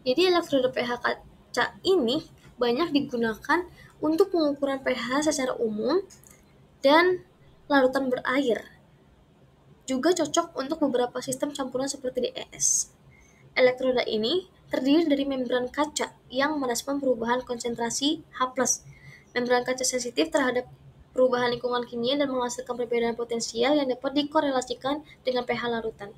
Jadi elektroda pH kaca ini banyak digunakan untuk pengukuran pH secara umum dan larutan berair. Juga cocok untuk beberapa sistem campuran seperti DES. Elektroda ini terdiri dari membran kaca yang merespon perubahan konsentrasi H+. Membran kaca sensitif terhadap perubahan lingkungan kimia dan menghasilkan perbedaan potensial yang dapat dikorelasikan dengan pH larutan.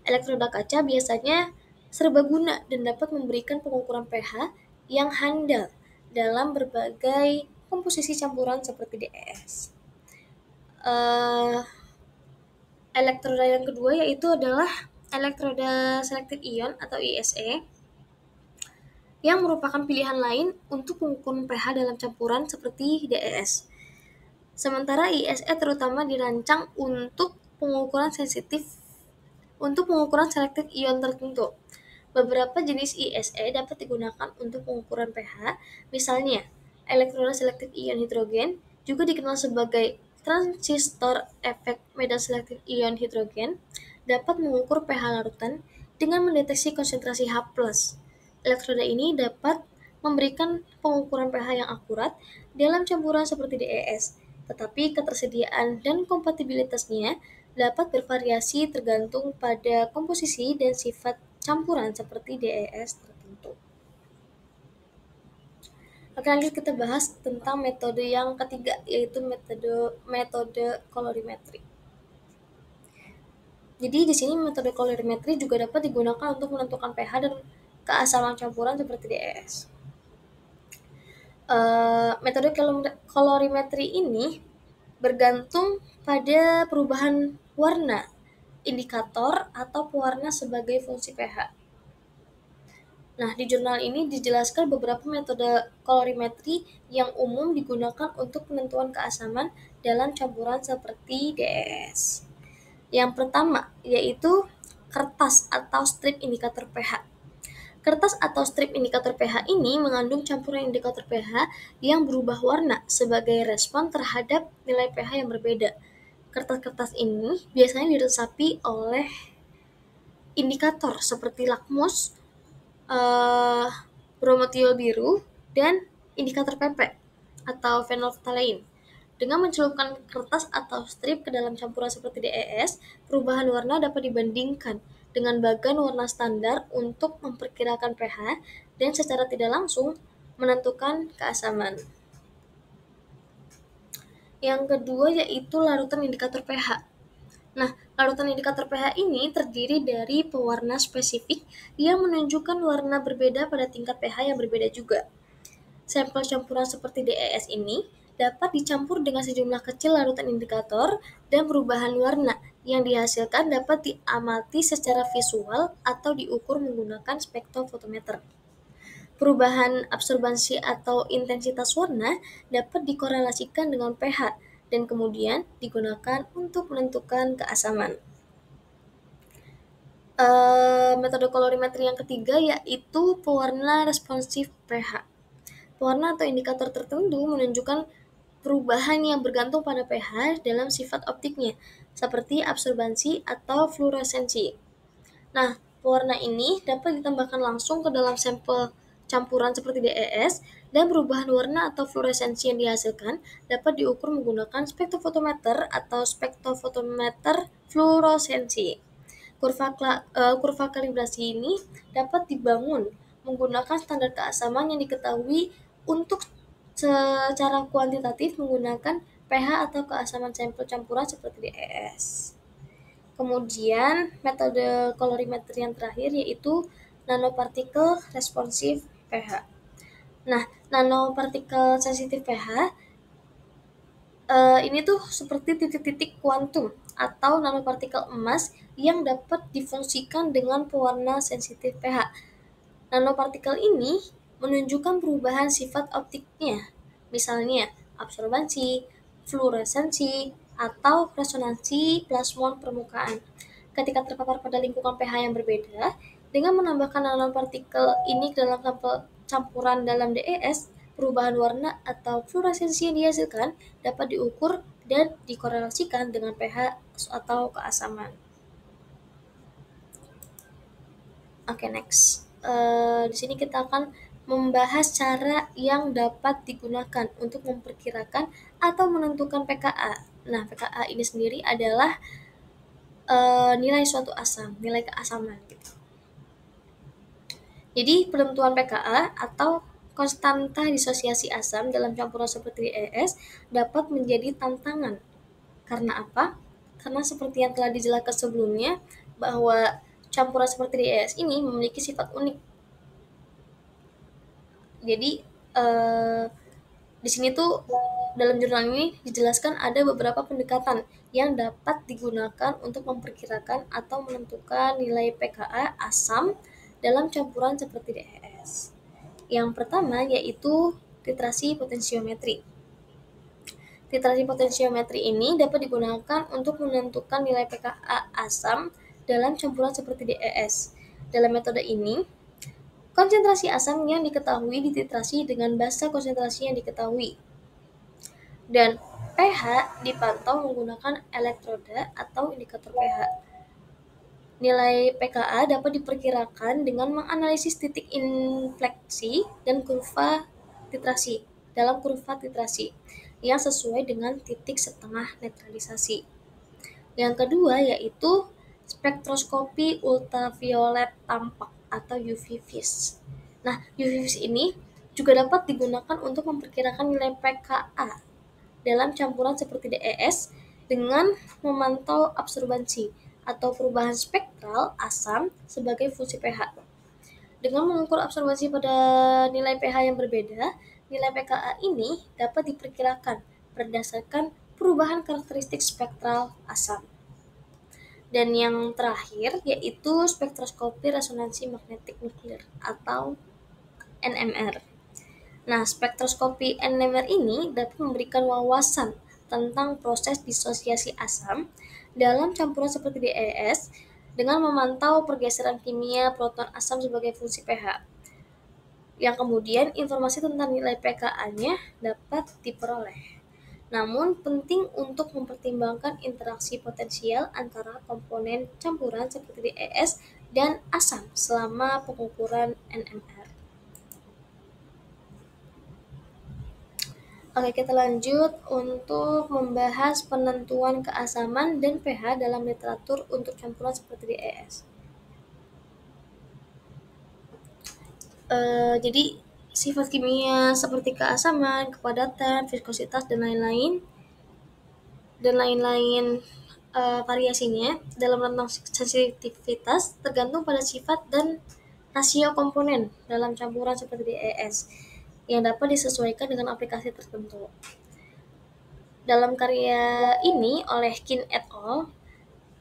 Elektroda kaca biasanya serbaguna dan dapat memberikan pengukuran pH yang handal dalam berbagai komposisi campuran seperti DES. Elektroda yang kedua yaitu adalah elektroda selektif ion atau ISE yang merupakan pilihan lain untuk pengukuran pH dalam campuran seperti DES. Sementara ISE terutama dirancang untuk pengukuran selektif ion tertentu. Beberapa jenis ISE dapat digunakan untuk pengukuran pH, misalnya elektroda selektif ion hidrogen, juga dikenal sebagai transistor efek medan selektif ion hidrogen, dapat mengukur pH larutan dengan mendeteksi konsentrasi H+. Elektroda ini dapat memberikan pengukuran pH yang akurat dalam campuran seperti DES, tetapi ketersediaan dan kompatibilitasnya dapat bervariasi tergantung pada komposisi dan sifat campuran seperti DES tertentu. Oke, lanjut kita bahas tentang metode yang ketiga, yaitu metode kolorimetri. Jadi di sini metode kolorimetri juga dapat digunakan untuk menentukan pH dan keasaman campuran seperti DES. Metode kolorimetri ini bergantung pada perubahan warna indikator atau pewarna sebagai fungsi pH. Nah, di jurnal ini dijelaskan beberapa metode kolorimetri yang umum digunakan untuk penentuan keasaman dalam campuran seperti DES. Yang pertama yaitu kertas atau strip indikator pH. Kertas atau strip indikator pH ini mengandung campuran indikator pH yang berubah warna sebagai respon terhadap nilai pH yang berbeda. Kertas-kertas ini biasanya diresapi oleh indikator seperti lakmus, brometiol biru, dan indikator PP atau phenolphthalein. Dengan mencelupkan kertas atau strip ke dalam campuran seperti DES, perubahan warna dapat dibandingkan dengan bagan warna standar untuk memperkirakan pH dan secara tidak langsung menentukan keasaman. Yang kedua yaitu larutan indikator pH. Nah, larutan indikator pH ini terdiri dari pewarna spesifik yang menunjukkan warna berbeda pada tingkat pH yang berbeda juga. Sampel campuran seperti DES ini dapat dicampur dengan sejumlah kecil larutan indikator dan perubahan warna yang dihasilkan dapat diamati secara visual atau diukur menggunakan spektrofotometer. Perubahan absorbansi atau intensitas warna dapat dikorelasikan dengan pH dan kemudian digunakan untuk menentukan keasaman. Metode kolorimetri yang ketiga yaitu pewarna responsif pH. Pewarna atau indikator tertentu menunjukkan perubahan yang bergantung pada pH dalam sifat optiknya, seperti absorbansi atau fluoresensi. Nah, pewarna ini dapat ditambahkan langsung ke dalam sampel campuran seperti DES, dan perubahan warna atau fluoresensi yang dihasilkan dapat diukur menggunakan spektrofotometer atau spektrofotometer fluoresensi. Kurva kalibrasi ini dapat dibangun menggunakan standar keasaman yang diketahui untuk secara kuantitatif menggunakan pH atau keasaman sampel campuran seperti DES. Kemudian metode kolorimetri yang terakhir yaitu nanopartikel responsif pH. Nah, nanopartikel sensitif pH ini tuh seperti titik-titik kuantum atau nanopartikel emas yang dapat difungsikan dengan pewarna sensitif pH. Nanopartikel ini menunjukkan perubahan sifat optiknya, misalnya absorbansi, fluoresensi, atau resonansi plasmon permukaan. Ketika terpapar pada lingkungan pH yang berbeda, dengan menambahkan nanopartikel ini ke dalam sampel campuran dalam DES, perubahan warna atau fluoresensi yang dihasilkan dapat diukur dan dikorelasikan dengan pH atau keasaman. Oke, next. Di sini kita akan membahas cara yang dapat digunakan untuk memperkirakan atau menentukan pKa. Nah, pKa ini sendiri adalah nilai suatu asam, nilai keasaman gitu. Jadi penentuan pKa atau konstanta disosiasi asam dalam campuran seperti DES dapat menjadi tantangan. Karena apa? Karena seperti yang telah dijelaskan sebelumnya bahwa campuran seperti DES ini memiliki sifat unik. Jadi di sini tuh dalam jurnal ini dijelaskan ada beberapa pendekatan yang dapat digunakan untuk memperkirakan atau menentukan nilai pKa asam dalam campuran seperti DES. Yang pertama yaitu titrasi potensiometri. Titrasi potensiometri ini dapat digunakan untuk menentukan nilai pKa asam dalam campuran seperti DES. Dalam metode ini, konsentrasi asam yang diketahui dititrasi dengan basa konsentrasi yang diketahui. Dan pH dipantau menggunakan elektroda atau indikator pH. Nilai pKa dapat diperkirakan dengan menganalisis titik infleksi dan kurva titrasi dalam kurva titrasi yang sesuai dengan titik setengah netralisasi. Yang kedua yaitu spektroskopi ultraviolet tampak atau UV-Vis. Nah, UV-Vis ini juga dapat digunakan untuk memperkirakan nilai pKa dalam campuran seperti DES dengan memantau absorbansi atau perubahan spektral asam sebagai fungsi pH. Dengan mengukur absorbansi pada nilai pH yang berbeda, nilai pKa ini dapat diperkirakan berdasarkan perubahan karakteristik spektral asam. Dan yang terakhir yaitu spektroskopi resonansi magnetik nuklir atau NMR. Nah, spektroskopi NMR ini dapat memberikan wawasan tentang proses disosiasi asam dalam campuran seperti DES dengan memantau pergeseran kimia proton asam sebagai fungsi pH. Yang kemudian informasi tentang nilai pKa-nya dapat diperoleh. Namun penting untuk mempertimbangkan interaksi potensial antara komponen campuran seperti DES dan asam selama pengukuran NMR. Oke, kita lanjut untuk membahas penentuan keasaman dan pH dalam literatur untuk campuran seperti DES. Jadi, sifat kimia seperti keasaman, kepadatan, viskositas, dan lain-lain variasinya dalam rentang sensitivitas tergantung pada sifat dan rasio komponen dalam campuran seperti DES yang dapat disesuaikan dengan aplikasi tertentu. Dalam karya ini oleh Kin et al.,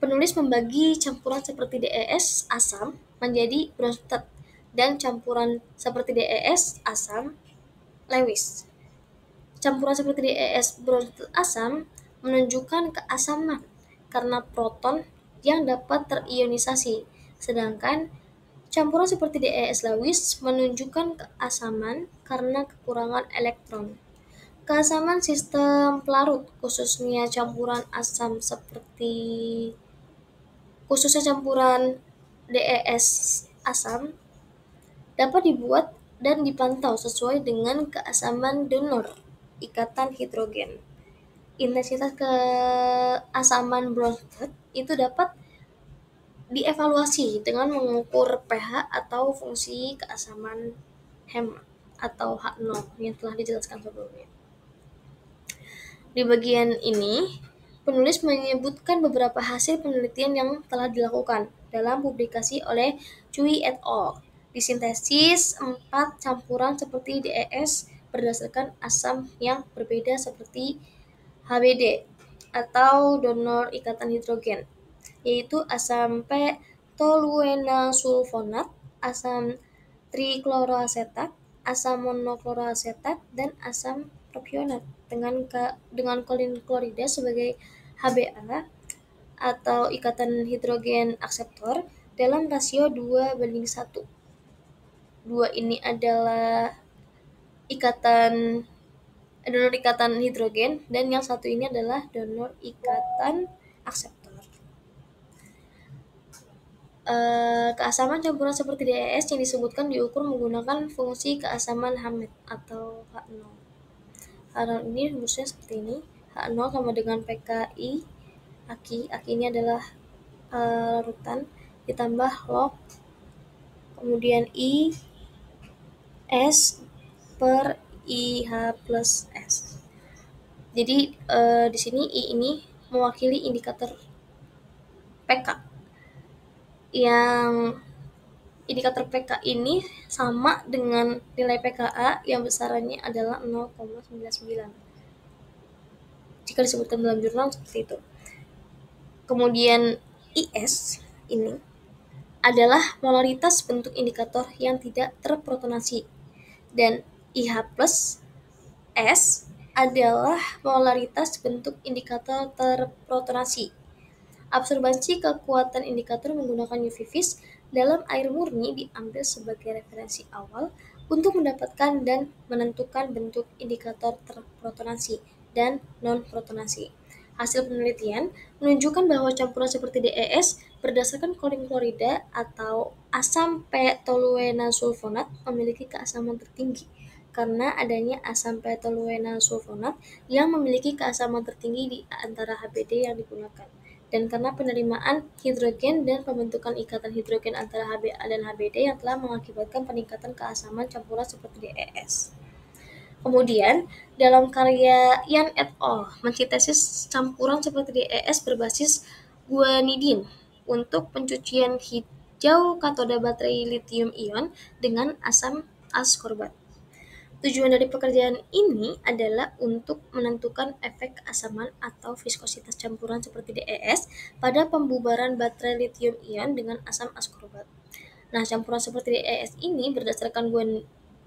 penulis membagi campuran seperti DES asam menjadi Bronsted dan campuran seperti DES asam Lewis. Campuran seperti DES Bronsted asam menunjukkan keasaman karena proton yang dapat terionisasi, sedangkan campuran seperti DES Lewis menunjukkan keasaman karena kekurangan elektron. Keasaman sistem pelarut, khususnya campuran DES asam, dapat dibuat dan dipantau sesuai dengan keasaman donor ikatan hidrogen. Intensitas keasaman Bronsted itu dapat dievaluasi dengan mengukur pH atau fungsi keasaman HEM atau H0 yang telah dijelaskan sebelumnya. Di bagian ini, penulis menyebutkan beberapa hasil penelitian yang telah dilakukan dalam publikasi oleh Cui et al. Di sintesis 4 campuran seperti DES berdasarkan asam yang berbeda seperti HBD atau donor ikatan hidrogen, yaitu asam P-toluenasulfonat, asam trikloroasetat, asam monokloroasetat, dan asam propionat dengan kolin klorida sebagai HBA atau ikatan hidrogen akseptor dalam rasio 2:1. 2 ini adalah donor ikatan hidrogen dan yang satu ini adalah donor ikatan akseptor. Keasaman campuran seperti DES yang disebutkan diukur menggunakan fungsi keasaman Hammett atau H0. H0 ini rumusnya seperti ini. H0 sama dengan PKI Aki ini adalah larutan ditambah log kemudian I S per IH plus S. Jadi di sini I ini mewakili indikator PK, yang indikator PK ini sama dengan nilai PKA yang besarannya adalah 0,99 jika disebutkan dalam jurnal seperti itu. Kemudian IS ini adalah molaritas bentuk indikator yang tidak terprotonasi, dan IH plus S adalah molaritas bentuk indikator terprotonasi. Absorbansi kekuatan indikator menggunakan UV vis dalam air murni diambil sebagai referensi awal untuk mendapatkan dan menentukan bentuk indikator terprotonasi dan non-protonasi. Hasil penelitian menunjukkan bahwa campuran seperti DES berdasarkan kolin klorida atau asam P-toluenasulfonat memiliki keasaman tertinggi karena adanya asam P-toluenasulfonat yang memiliki keasaman tertinggi di antara HBD yang digunakan, dan karena penerimaan hidrogen dan pembentukan ikatan hidrogen antara HBA dan HBD yang telah mengakibatkan peningkatan keasaman campuran seperti DES. Kemudian, dalam karya Yan et al. Mensintesis campuran seperti DES berbasis guanidin untuk pencucian hijau katoda baterai lithium ion dengan asam askorbat. Tujuan dari pekerjaan ini adalah untuk menentukan efek keasaman atau viskositas campuran seperti DES pada pembubaran baterai lithium ion dengan asam askorbat. Nah, campuran seperti DES ini berdasarkan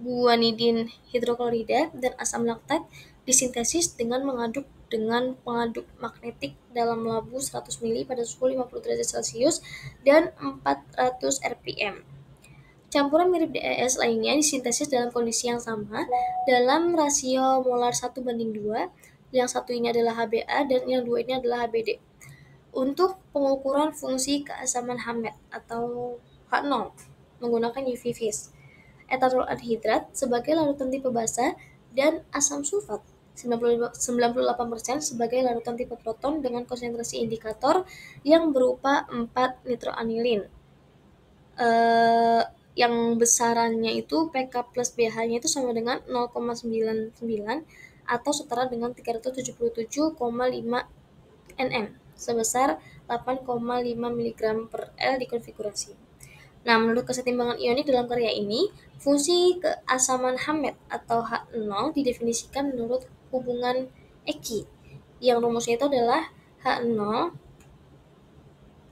guanidin hidroklorida dan asam laktat disintesis dengan mengaduk dengan pengaduk magnetik dalam labu 100 ml pada suhu 50 derajat Celcius dan 400 rpm. Campuran mirip DES lainnya disintesis dalam kondisi yang sama dalam rasio molar 1:2, yang satu ini adalah HBA dan yang dua ini adalah HBD. Untuk pengukuran fungsi keasaman Hammett atau H0 menggunakan UV vis, etanol anhidrat sebagai larutan tipe basa dan asam sulfat 98% sebagai larutan tipe proton dengan konsentrasi indikator yang berupa 4 nitroanilin. Yang besarannya itu PK plus BH-nya itu sama dengan 0,99 atau setara dengan 377,5 nm sebesar 8,5 mg per L dikonfigurasi. Nah, menurut kesetimbangan ionik dalam karya ini, fungsi keasaman Hammett atau H0 didefinisikan menurut hubungan Eki, yang rumusnya itu adalah H0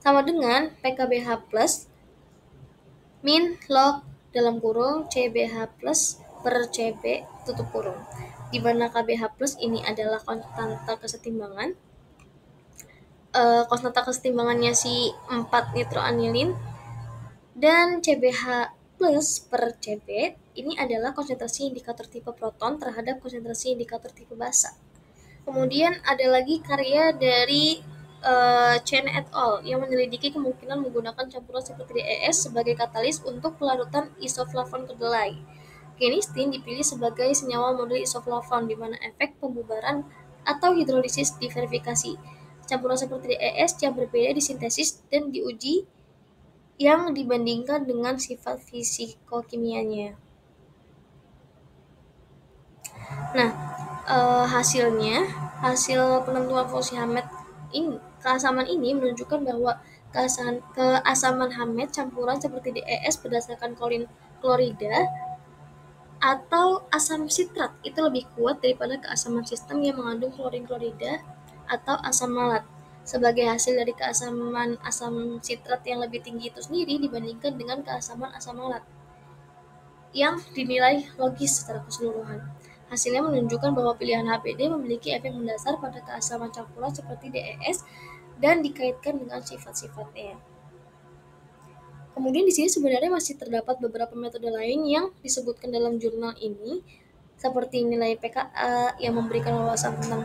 sama dengan PKBH plus min log dalam kurung CBH plus per CB tutup kurung, di mana KBH plus ini adalah konstanta kesetimbangan. Konstanta kesetimbangannya si 4 nitroanilin, dan CBH plus per CB ini adalah konsentrasi indikator tipe proton terhadap konsentrasi indikator tipe basa. Kemudian ada lagi karya dari Chen et al. Yang menyelidiki kemungkinan menggunakan campuran seperti DES sebagai katalis untuk pelarutan isoflavon kedelai. Genistin dipilih sebagai senyawa model isoflavon, di mana efek pembubaran atau hidrolisis diverifikasi. Campuran seperti DES yang berbeda disintesis dan diuji yang dibandingkan dengan sifat fisikokimianya. Nah, hasilnya Hasil penentuan fungsi Hammett ini, keasaman ini menunjukkan bahwa keasaman Hammett campuran seperti DES berdasarkan klorida atau asam sitrat itu lebih kuat daripada keasaman sistem yang mengandung klorin klorida atau asam malat, sebagai hasil dari keasaman asam sitrat yang lebih tinggi itu sendiri dibandingkan dengan keasaman asam malat yang dinilai logis secara keseluruhan. Hasilnya menunjukkan bahwa pilihan HBD memiliki efek mendasar pada keasaman campuran seperti DES dan dikaitkan dengan sifat-sifatnya. Kemudian di sini sebenarnya masih terdapat beberapa metode lain yang disebutkan dalam jurnal ini, seperti nilai pKa yang memberikan wawasan tentang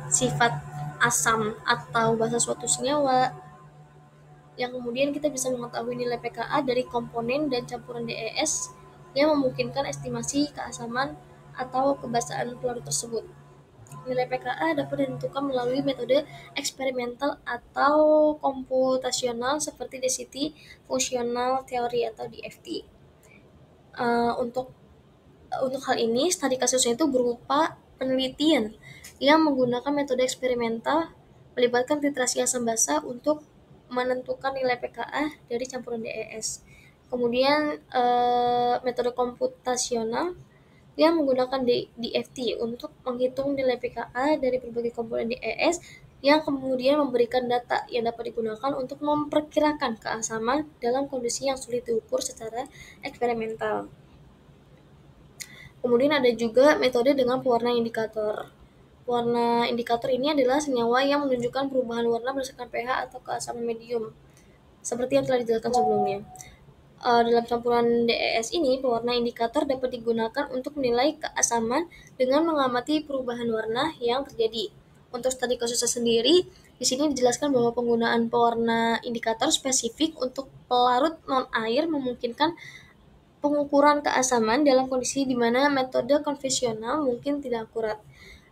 sifat asam atau basa suatu senyawa, yang kemudian kita bisa mengetahui nilai pKa dari komponen dan campuran DES yang memungkinkan estimasi keasaman atau kebasaan pelarut tersebut. Nilai pKa dapat ditentukan melalui metode eksperimental atau komputasional seperti density functional theory atau DFT. Untuk hal ini, studi kasusnya itu berupa penelitian yang menggunakan metode eksperimental melibatkan titrasi asam basa untuk menentukan nilai pKa dari campuran DES. Kemudian metode komputasional yang menggunakan DFT untuk menghitung nilai pKa dari berbagai komponen DES yang kemudian memberikan data yang dapat digunakan untuk memperkirakan keasaman dalam kondisi yang sulit diukur secara eksperimental. Kemudian ada juga metode dengan pewarna indikator. Warna indikator ini adalah senyawa yang menunjukkan perubahan warna berdasarkan pH atau keasaman medium, seperti yang telah dijelaskan sebelumnya. Dalam campuran DES ini, pewarna indikator dapat digunakan untuk menilai keasaman dengan mengamati perubahan warna yang terjadi. Untuk studi kasusnya sendiri, di sini dijelaskan bahwa penggunaan pewarna indikator spesifik untuk pelarut non-air memungkinkan pengukuran keasaman dalam kondisi di mana metode konvensional mungkin tidak akurat.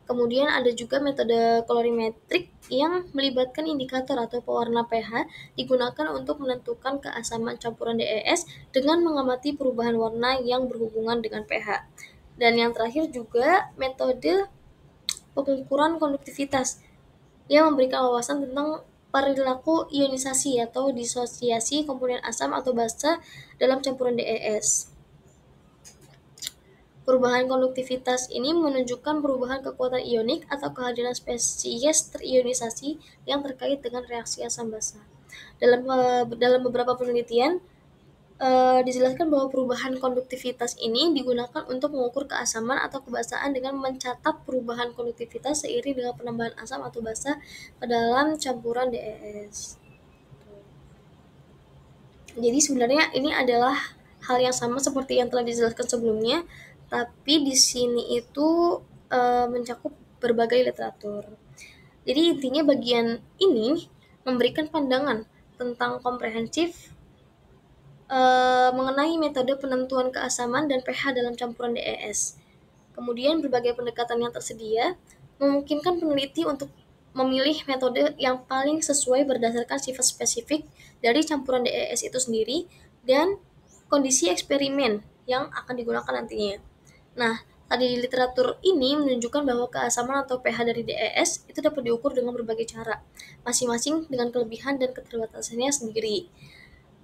Kemudian ada juga metode kolorimetrik yang melibatkan indikator atau pewarna pH digunakan untuk menentukan keasaman campuran DES dengan mengamati perubahan warna yang berhubungan dengan pH. Dan yang terakhir juga metode pengukuran konduktivitas yang memberikan wawasan tentang perilaku ionisasi atau disosiasi komponen asam atau basa dalam campuran DES. Perubahan konduktivitas ini menunjukkan perubahan kekuatan ionik atau kehadiran spesies terionisasi yang terkait dengan reaksi asam basa. Dalam beberapa penelitian, dijelaskan bahwa perubahan konduktivitas ini digunakan untuk mengukur keasaman atau kebasaan dengan mencatat perubahan konduktivitas seiring dengan penambahan asam atau basa ke dalam campuran DES. Jadi sebenarnya ini adalah hal yang sama seperti yang telah dijelaskan sebelumnya, tapi di sini itu mencakup berbagai literatur. Jadi intinya bagian ini memberikan pandangan tentang komprehensif mengenai metode penentuan keasaman dan pH dalam campuran DES. Kemudian berbagai pendekatan yang tersedia memungkinkan peneliti untuk memilih metode yang paling sesuai berdasarkan sifat spesifik dari campuran DES itu sendiri dan kondisi eksperimen yang akan digunakan nantinya. Nah, tadi literatur ini menunjukkan bahwa keasaman atau pH dari DES itu dapat diukur dengan berbagai cara, masing-masing dengan kelebihan dan keterbatasannya sendiri.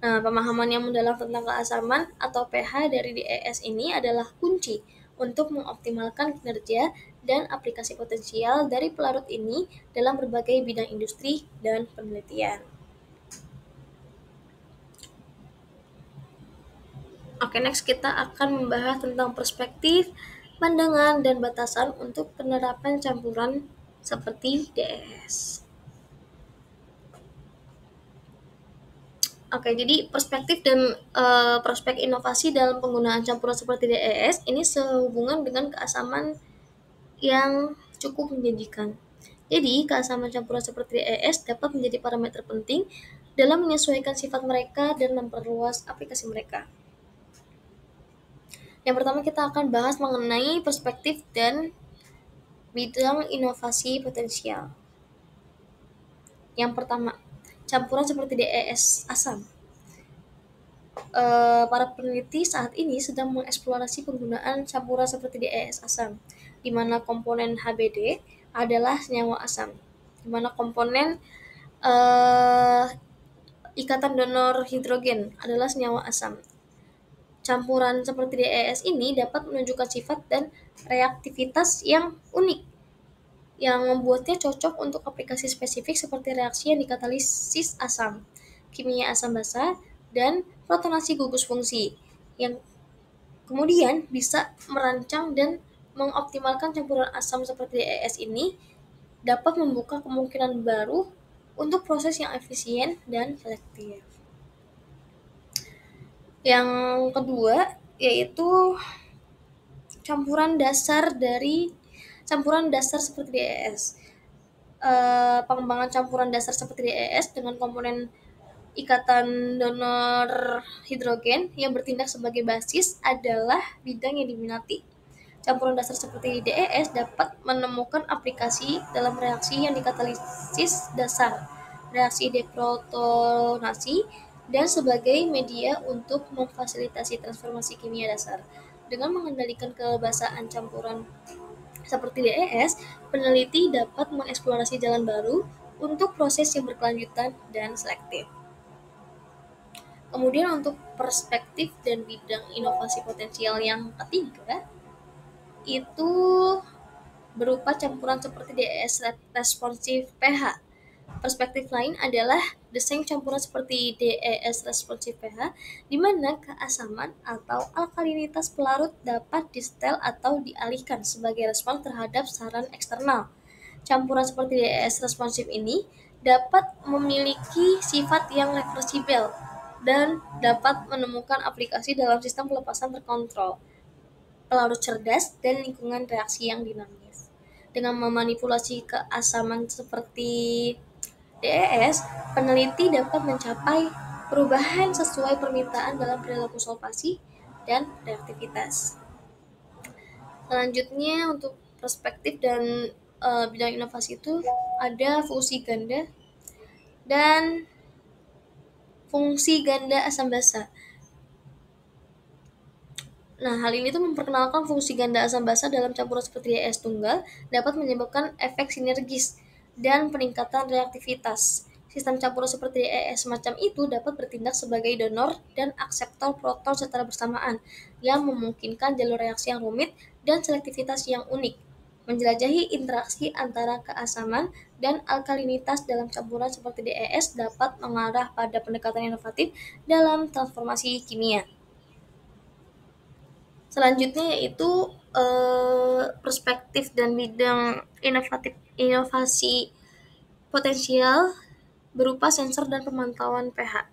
Nah, pemahaman yang mendalam tentang keasaman atau pH dari DES ini adalah kunci untuk mengoptimalkan kinerja dan aplikasi potensial dari pelarut ini dalam berbagai bidang industri dan penelitian. Oke, next kita akan membahas tentang perspektif, pandangan, dan batasan untuk penerapan campuran seperti DES. Oke, jadi perspektif dan prospek inovasi dalam penggunaan campuran seperti DES ini sehubungan dengan keasaman yang cukup menjanjikan. Jadi, keasaman campuran seperti DES dapat menjadi parameter penting dalam menyesuaikan sifat mereka dan memperluas aplikasi mereka. Yang pertama kita akan bahas mengenai perspektif dan bidang inovasi potensial. Yang pertama, campuran seperti DES asam. Para peneliti saat ini sedang mengeksplorasi penggunaan campuran seperti DES asam, di mana komponen HBD adalah senyawa asam, di mana komponen eh, ikatan donor hidrogen adalah senyawa asam. Campuran seperti DES ini dapat menunjukkan sifat dan reaktivitas yang unik yang membuatnya cocok untuk aplikasi spesifik seperti reaksi yang dikatalisis asam, kimia asam basa, dan protonasi gugus fungsi yang kemudian bisa merancang dan mengoptimalkan campuran asam seperti DES ini dapat membuka kemungkinan baru untuk proses yang efisien dan selektif. Yang kedua yaitu campuran dasar seperti DES. Pengembangan campuran dasar seperti DES dengan komponen ikatan donor hidrogen yang bertindak sebagai basis adalah bidang yang diminati. Campuran dasar seperti DES dapat menemukan aplikasi dalam reaksi yang dikatalisis dasar, reaksi deprotonasi, dan sebagai media untuk memfasilitasi transformasi kimia dasar. Dengan mengendalikan kebasaan campuran seperti DES, peneliti dapat mengeksplorasi jalan baru untuk proses yang berkelanjutan dan selektif. Kemudian untuk perspektif dan bidang inovasi potensial yang ketiga, itu berupa campuran seperti DES responsif pH. Perspektif lain adalah desain campuran seperti DES responsif pH, di mana keasaman atau alkalinitas pelarut dapat disetel atau dialihkan sebagai respons terhadap saran eksternal. Campuran seperti DES responsif ini dapat memiliki sifat yang reversibel dan dapat menemukan aplikasi dalam sistem pelepasan terkontrol, pelarut cerdas, dan lingkungan reaksi yang dinamis. Dengan memanipulasi keasaman seperti DES, peneliti dapat mencapai perubahan sesuai permintaan dalam perilaku solvasi dan reaktivitas. Selanjutnya untuk perspektif dan bidang inovasi itu ada fungsi ganda dan fungsi ganda asam basa. Nah, hal ini tuh memperkenalkan fungsi ganda asam basa dalam campuran seperti DES tunggal dapat menyebabkan efek sinergis dan peningkatan reaktivitas. Sistem campuran seperti DES semacam itu dapat bertindak sebagai donor dan akseptor proton secara bersamaan, yang memungkinkan jalur reaksi yang rumit dan selektivitas yang unik. Menjelajahi interaksi antara keasaman dan alkalinitas dalam campuran seperti DES dapat mengarah pada pendekatan inovatif dalam transformasi kimia. Selanjutnya yaitu perspektif dan bidang inovasi potensial berupa sensor dan pemantauan pH.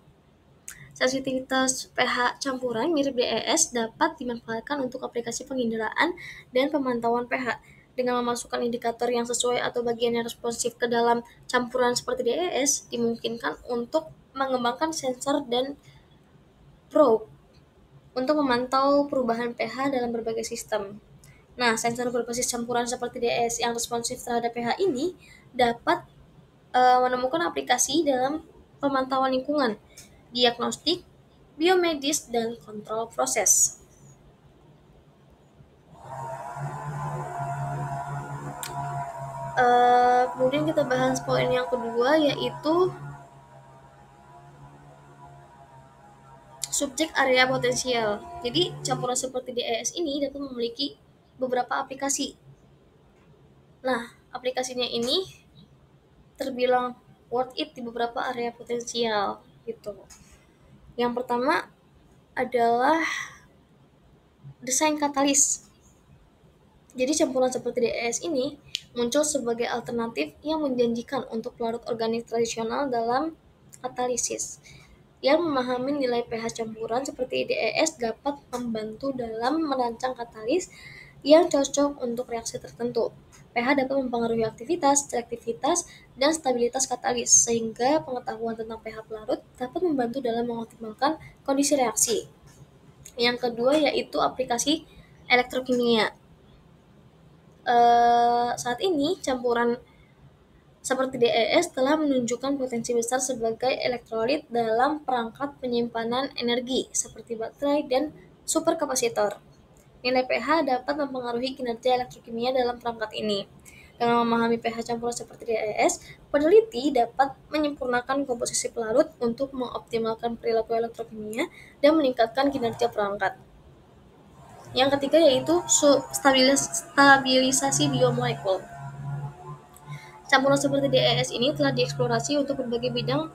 Sensitivitas pH campuran mirip DES dapat dimanfaatkan untuk aplikasi penginderaan dan pemantauan pH. Dengan memasukkan indikator yang sesuai atau bagian yang responsif ke dalam campuran seperti DES, dimungkinkan untuk mengembangkan sensor dan probe untuk memantau perubahan pH dalam berbagai sistem. Nah, sensor berbasis campuran seperti DES yang responsif terhadap pH ini dapat menemukan aplikasi dalam pemantauan lingkungan, diagnostik, biomedis, dan kontrol proses. Kemudian kita bahas poin yang kedua, yaitu subjek area potensial. Jadi, campuran seperti DES ini dapat memiliki beberapa aplikasi. Nah, aplikasinya ini terbilang worth it di beberapa area potensial gitu. Yang pertama adalah desain katalis. Jadi campuran seperti DES ini muncul sebagai alternatif yang menjanjikan untuk pelarut organik tradisional dalam katalisis. Yang memahami nilai pH campuran seperti DES dapat membantu dalam merancang katalis yang cocok untuk reaksi tertentu. pH dapat mempengaruhi aktivitas, selektivitas, dan stabilitas katalis, sehingga pengetahuan tentang pH pelarut dapat membantu dalam mengoptimalkan kondisi reaksi. Yang kedua yaitu aplikasi elektrokimia. Saat ini campuran seperti DES telah menunjukkan potensi besar sebagai elektrolit dalam perangkat penyimpanan energi seperti baterai dan superkapasitor. Nilai pH dapat mempengaruhi kinerja elektrokimia dalam perangkat ini. Dengan memahami pH campuran seperti DES, peneliti dapat menyempurnakan komposisi pelarut untuk mengoptimalkan perilaku elektrokimia dan meningkatkan kinerja perangkat. Yang ketiga yaitu stabilisasi biomolekul. Campuran seperti DES ini telah dieksplorasi untuk berbagai bidang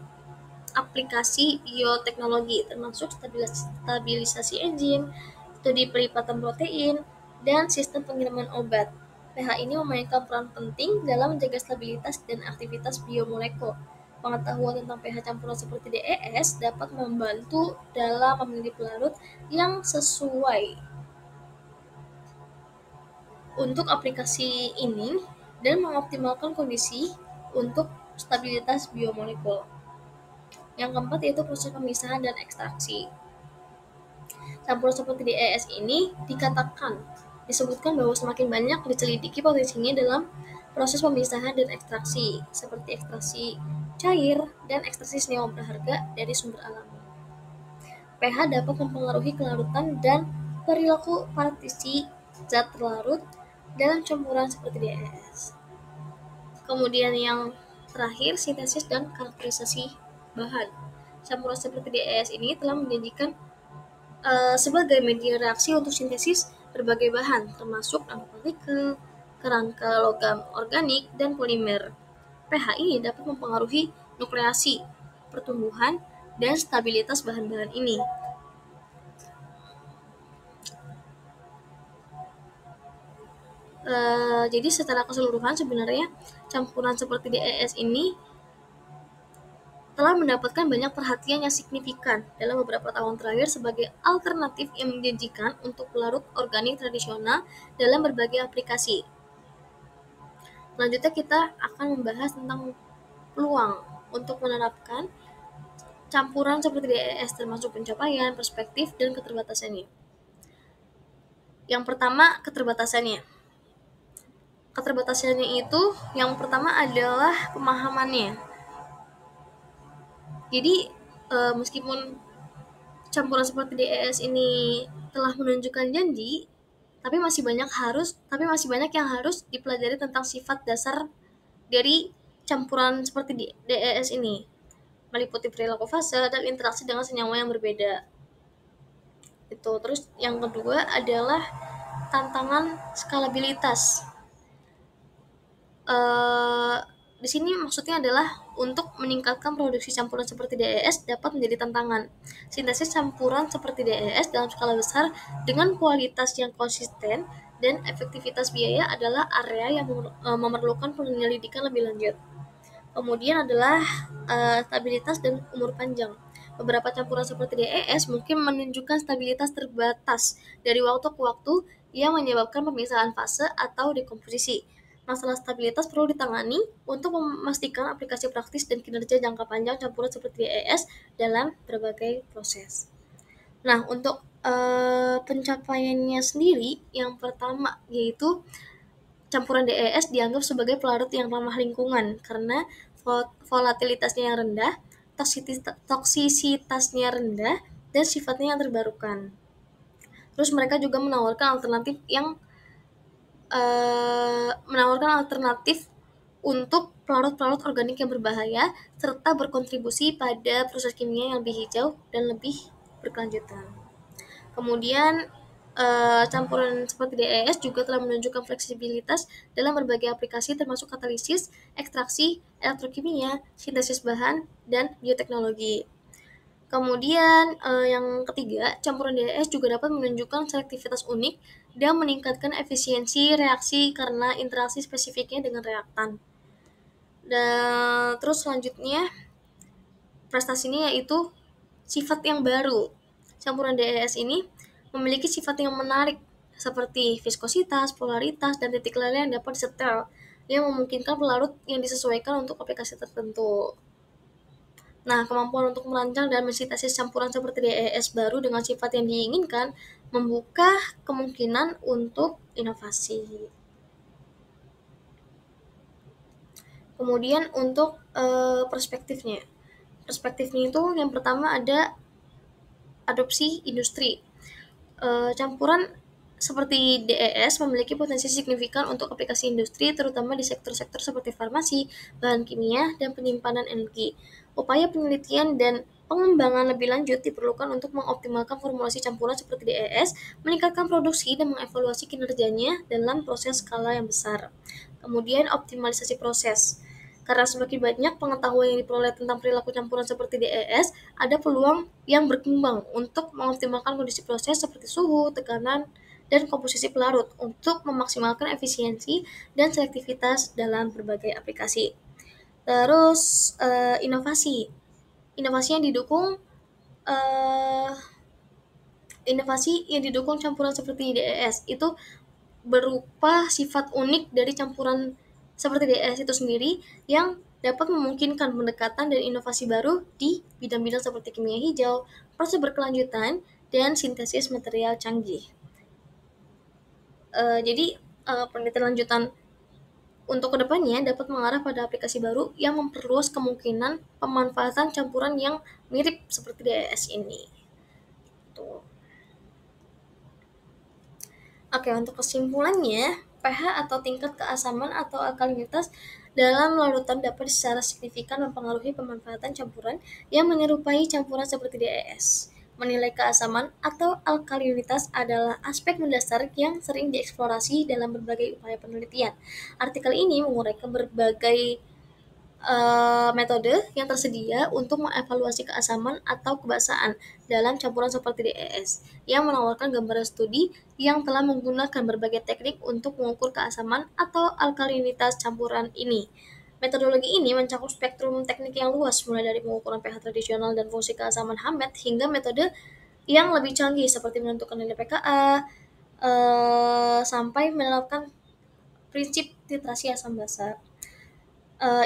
aplikasi bioteknologi, termasuk stabilisasi enzim, studi pelipatan protein, dan sistem pengiriman obat. pH ini memainkan peran penting dalam menjaga stabilitas dan aktivitas biomolekul. Pengetahuan tentang pH campuran seperti DES dapat membantu dalam memilih pelarut yang sesuai untuk aplikasi ini dan mengoptimalkan kondisi untuk stabilitas biomolekul. Yang keempat yaitu proses pemisahan dan ekstraksi. Campuran seperti DES ini disebutkan bahwa semakin banyak diselidiki potensinya dalam proses pemisahan dan ekstraksi, seperti ekstraksi cair dan ekstraksi senyawa berharga dari sumber alami. pH dapat mempengaruhi kelarutan dan perilaku partisi zat larut dalam campuran seperti DES. Kemudian yang terakhir, sintesis dan karakterisasi bahan. Campuran seperti DES ini telah menjanjikan sebagai media reaksi untuk sintesis berbagai bahan, termasuk nanopartikel, kerangka logam organik, dan polimer. pH ini dapat mempengaruhi nukleasi, pertumbuhan, dan stabilitas bahan-bahan ini. Jadi secara keseluruhan sebenarnya campuran seperti DES ini telah mendapatkan banyak perhatian yang signifikan dalam beberapa tahun terakhir sebagai alternatif yang menjanjikan untuk pelarut organik tradisional dalam berbagai aplikasi. Selanjutnya kita akan membahas tentang peluang untuk menerapkan campuran seperti DES, termasuk pencapaian, perspektif, dan keterbatasannya. Yang pertama, keterbatasannya. Keterbatasannya itu yang pertama adalah pemahamannya. Jadi meskipun campuran seperti DES ini telah menunjukkan janji, tapi masih banyak yang harus dipelajari tentang sifat dasar dari campuran seperti DES ini, meliputi perilaku fase dan interaksi dengan senyawa yang berbeda. Itu. Terus yang kedua adalah tantangan skalabilitas. Di sini maksudnya adalah untuk meningkatkan produksi campuran seperti DES dapat menjadi tantangan. Sintesis campuran seperti DES dalam skala besar dengan kualitas yang konsisten dan efektivitas biaya adalah area yang memerlukan penyelidikan lebih lanjut. Kemudian adalah stabilitas dan umur panjang. Beberapa campuran seperti DES mungkin menunjukkan stabilitas terbatas dari waktu ke waktu yang menyebabkan pemisahan fase atau dekomposisi. Masalah stabilitas perlu ditangani untuk memastikan aplikasi praktis dan kinerja jangka panjang campuran seperti DES dalam berbagai proses. Nah, untuk pencapaiannya sendiri, yang pertama yaitu campuran DES dianggap sebagai pelarut yang ramah lingkungan karena volatilitasnya yang rendah, toksisitasnya rendah, dan sifatnya yang terbarukan. Terus mereka juga menawarkan alternatif untuk pelarut-pelarut organik yang berbahaya serta berkontribusi pada proses kimia yang lebih hijau dan lebih berkelanjutan. Kemudian campuran seperti DES juga telah menunjukkan fleksibilitas dalam berbagai aplikasi termasuk katalisis, ekstraksi, elektrokimia, sintesis bahan, dan bioteknologi. Kemudian yang ketiga, campuran DES juga dapat menunjukkan selektivitas unik dan meningkatkan efisiensi reaksi karena interaksi spesifiknya dengan reaktan. Dan terus selanjutnya prestasinya yaitu sifat yang baru. Campuran DES ini memiliki sifat yang menarik seperti viskositas, polaritas, dan titik leleh yang dapat disetel yang memungkinkan pelarut yang disesuaikan untuk aplikasi tertentu. Nah, kemampuan untuk merancang dan mensintesis campuran seperti DES baru dengan sifat yang diinginkan membuka kemungkinan untuk inovasi. Kemudian untuk perspektifnya itu yang pertama ada adopsi industri. Campuran seperti DES memiliki potensi signifikan untuk aplikasi industri, terutama di sektor-sektor seperti farmasi, bahan kimia, dan penyimpanan energi. Upaya penelitian dan pengembangan lebih lanjut diperlukan untuk mengoptimalkan formulasi campuran seperti DES, meningkatkan produksi dan mengevaluasi kinerjanya dalam proses skala yang besar. Kemudian optimalisasi proses. Karena semakin banyak pengetahuan yang diperoleh tentang perilaku campuran seperti DES, ada peluang yang berkembang untuk mengoptimalkan kondisi proses seperti suhu, tekanan, dan komposisi pelarut untuk memaksimalkan efisiensi dan selektivitas dalam berbagai aplikasi. Terus inovasi. Inovasi yang didukung eh, Inovasi yang didukung campuran seperti DES itu berupa sifat unik dari campuran seperti DES itu sendiri yang dapat memungkinkan pendekatan dan inovasi baru di bidang-bidang seperti kimia hijau, proses berkelanjutan, dan sintesis material canggih. Jadi penelitian lanjutan untuk kedepannya dapat mengarah pada aplikasi baru yang memperluas kemungkinan pemanfaatan campuran yang mirip seperti DES ini. Tuh. Oke, untuk kesimpulannya, pH atau tingkat keasaman atau alkalinitas dalam larutan dapat secara signifikan mempengaruhi pemanfaatan campuran yang menyerupai campuran seperti DES. Menilai keasaman atau alkalinitas adalah aspek mendasar yang sering dieksplorasi dalam berbagai upaya penelitian. Artikel ini menguraikan berbagai metode yang tersedia untuk mengevaluasi keasaman atau kebasaan dalam campuran seperti DES, yang menawarkan gambaran studi yang telah menggunakan berbagai teknik untuk mengukur keasaman atau alkalinitas campuran ini. Metodologi ini mencakup spektrum teknik yang luas, mulai dari pengukuran pH tradisional dan fungsi keasaman Hammett hingga metode yang lebih canggih seperti menentukan nilai pKa, sampai menerapkan prinsip titrasi asam basa.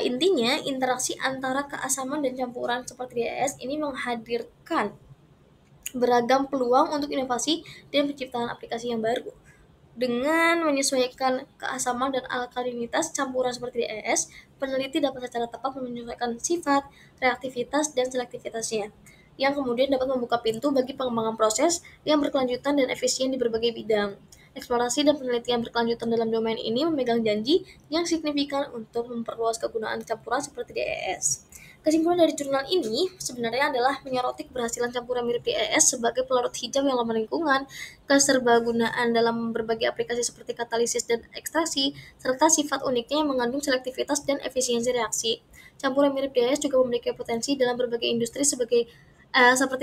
Intinya, interaksi antara keasaman dan campuran seperti DES ini menghadirkan beragam peluang untuk inovasi dan penciptaan aplikasi yang baru. Dengan menyesuaikan keasaman dan alkalinitas campuran seperti DES, peneliti dapat secara tepat menyesuaikan sifat, reaktivitas, dan selektivitasnya, yang kemudian dapat membuka pintu bagi pengembangan proses yang berkelanjutan dan efisien di berbagai bidang. Eksplorasi dan penelitian berkelanjutan dalam domain ini memegang janji yang signifikan untuk memperluas kegunaan campuran seperti DES. Kesimpulan dari jurnal ini sebenarnya adalah menyoroti keberhasilan campuran mirip DES sebagai pelarut hijau yang ramah lingkungan, keserbagunaan dalam berbagai aplikasi seperti katalisis dan ekstraksi, serta sifat uniknya yang mengandung selektivitas dan efisiensi reaksi. Campuran mirip DES juga memiliki potensi dalam berbagai industri seperti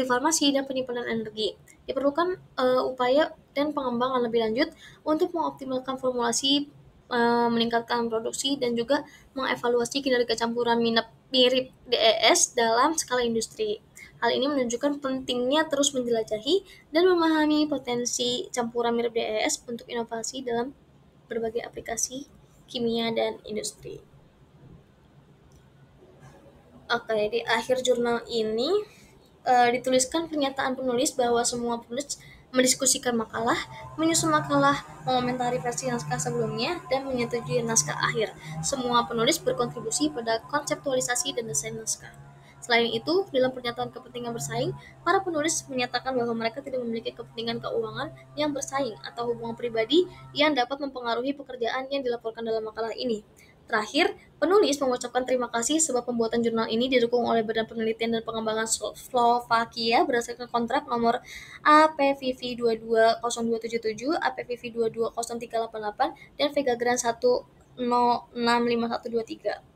farmasi dan penyimpanan energi. Diperlukan upaya dan pengembangan lebih lanjut untuk mengoptimalkan formulasi, meningkatkan produksi, dan juga mengevaluasi kinerja campuran mirip DES dalam skala industri. Hal ini menunjukkan pentingnya terus menjelajahi dan memahami potensi campuran mirip DES untuk inovasi dalam berbagai aplikasi kimia dan industri. Oke, di akhir jurnal ini dituliskan pernyataan penulis bahwa semua penulis mendiskusikan makalah, menyusun makalah, mengomentari versi naskah sebelumnya, dan menyetujui naskah akhir. Semua penulis berkontribusi pada konseptualisasi dan desain naskah. Selain itu, dalam pernyataan kepentingan bersaing, para penulis menyatakan bahwa mereka tidak memiliki kepentingan keuangan yang bersaing atau hubungan pribadi yang dapat mempengaruhi pekerjaan yang dilaporkan dalam makalah ini. Terakhir, penulis mengucapkan terima kasih sebab pembuatan jurnal ini didukung oleh Badan Penelitian dan Pengembangan Slovakia berdasarkan kontrak nomor APVV 220277, APVV 220388, dan Vega Grant 1065123.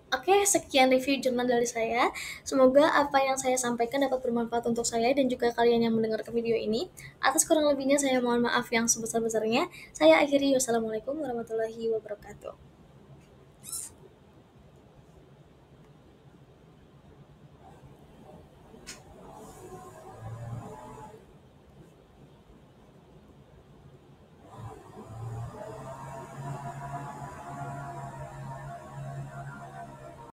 Oke, sekian review jurnal dari saya. Semoga apa yang saya sampaikan dapat bermanfaat untuk saya dan juga kalian yang mendengarkan video ini. Atas kurang lebihnya saya mohon maaf yang sebesar-besarnya. Saya akhiri. Wassalamualaikum warahmatullahi wabarakatuh.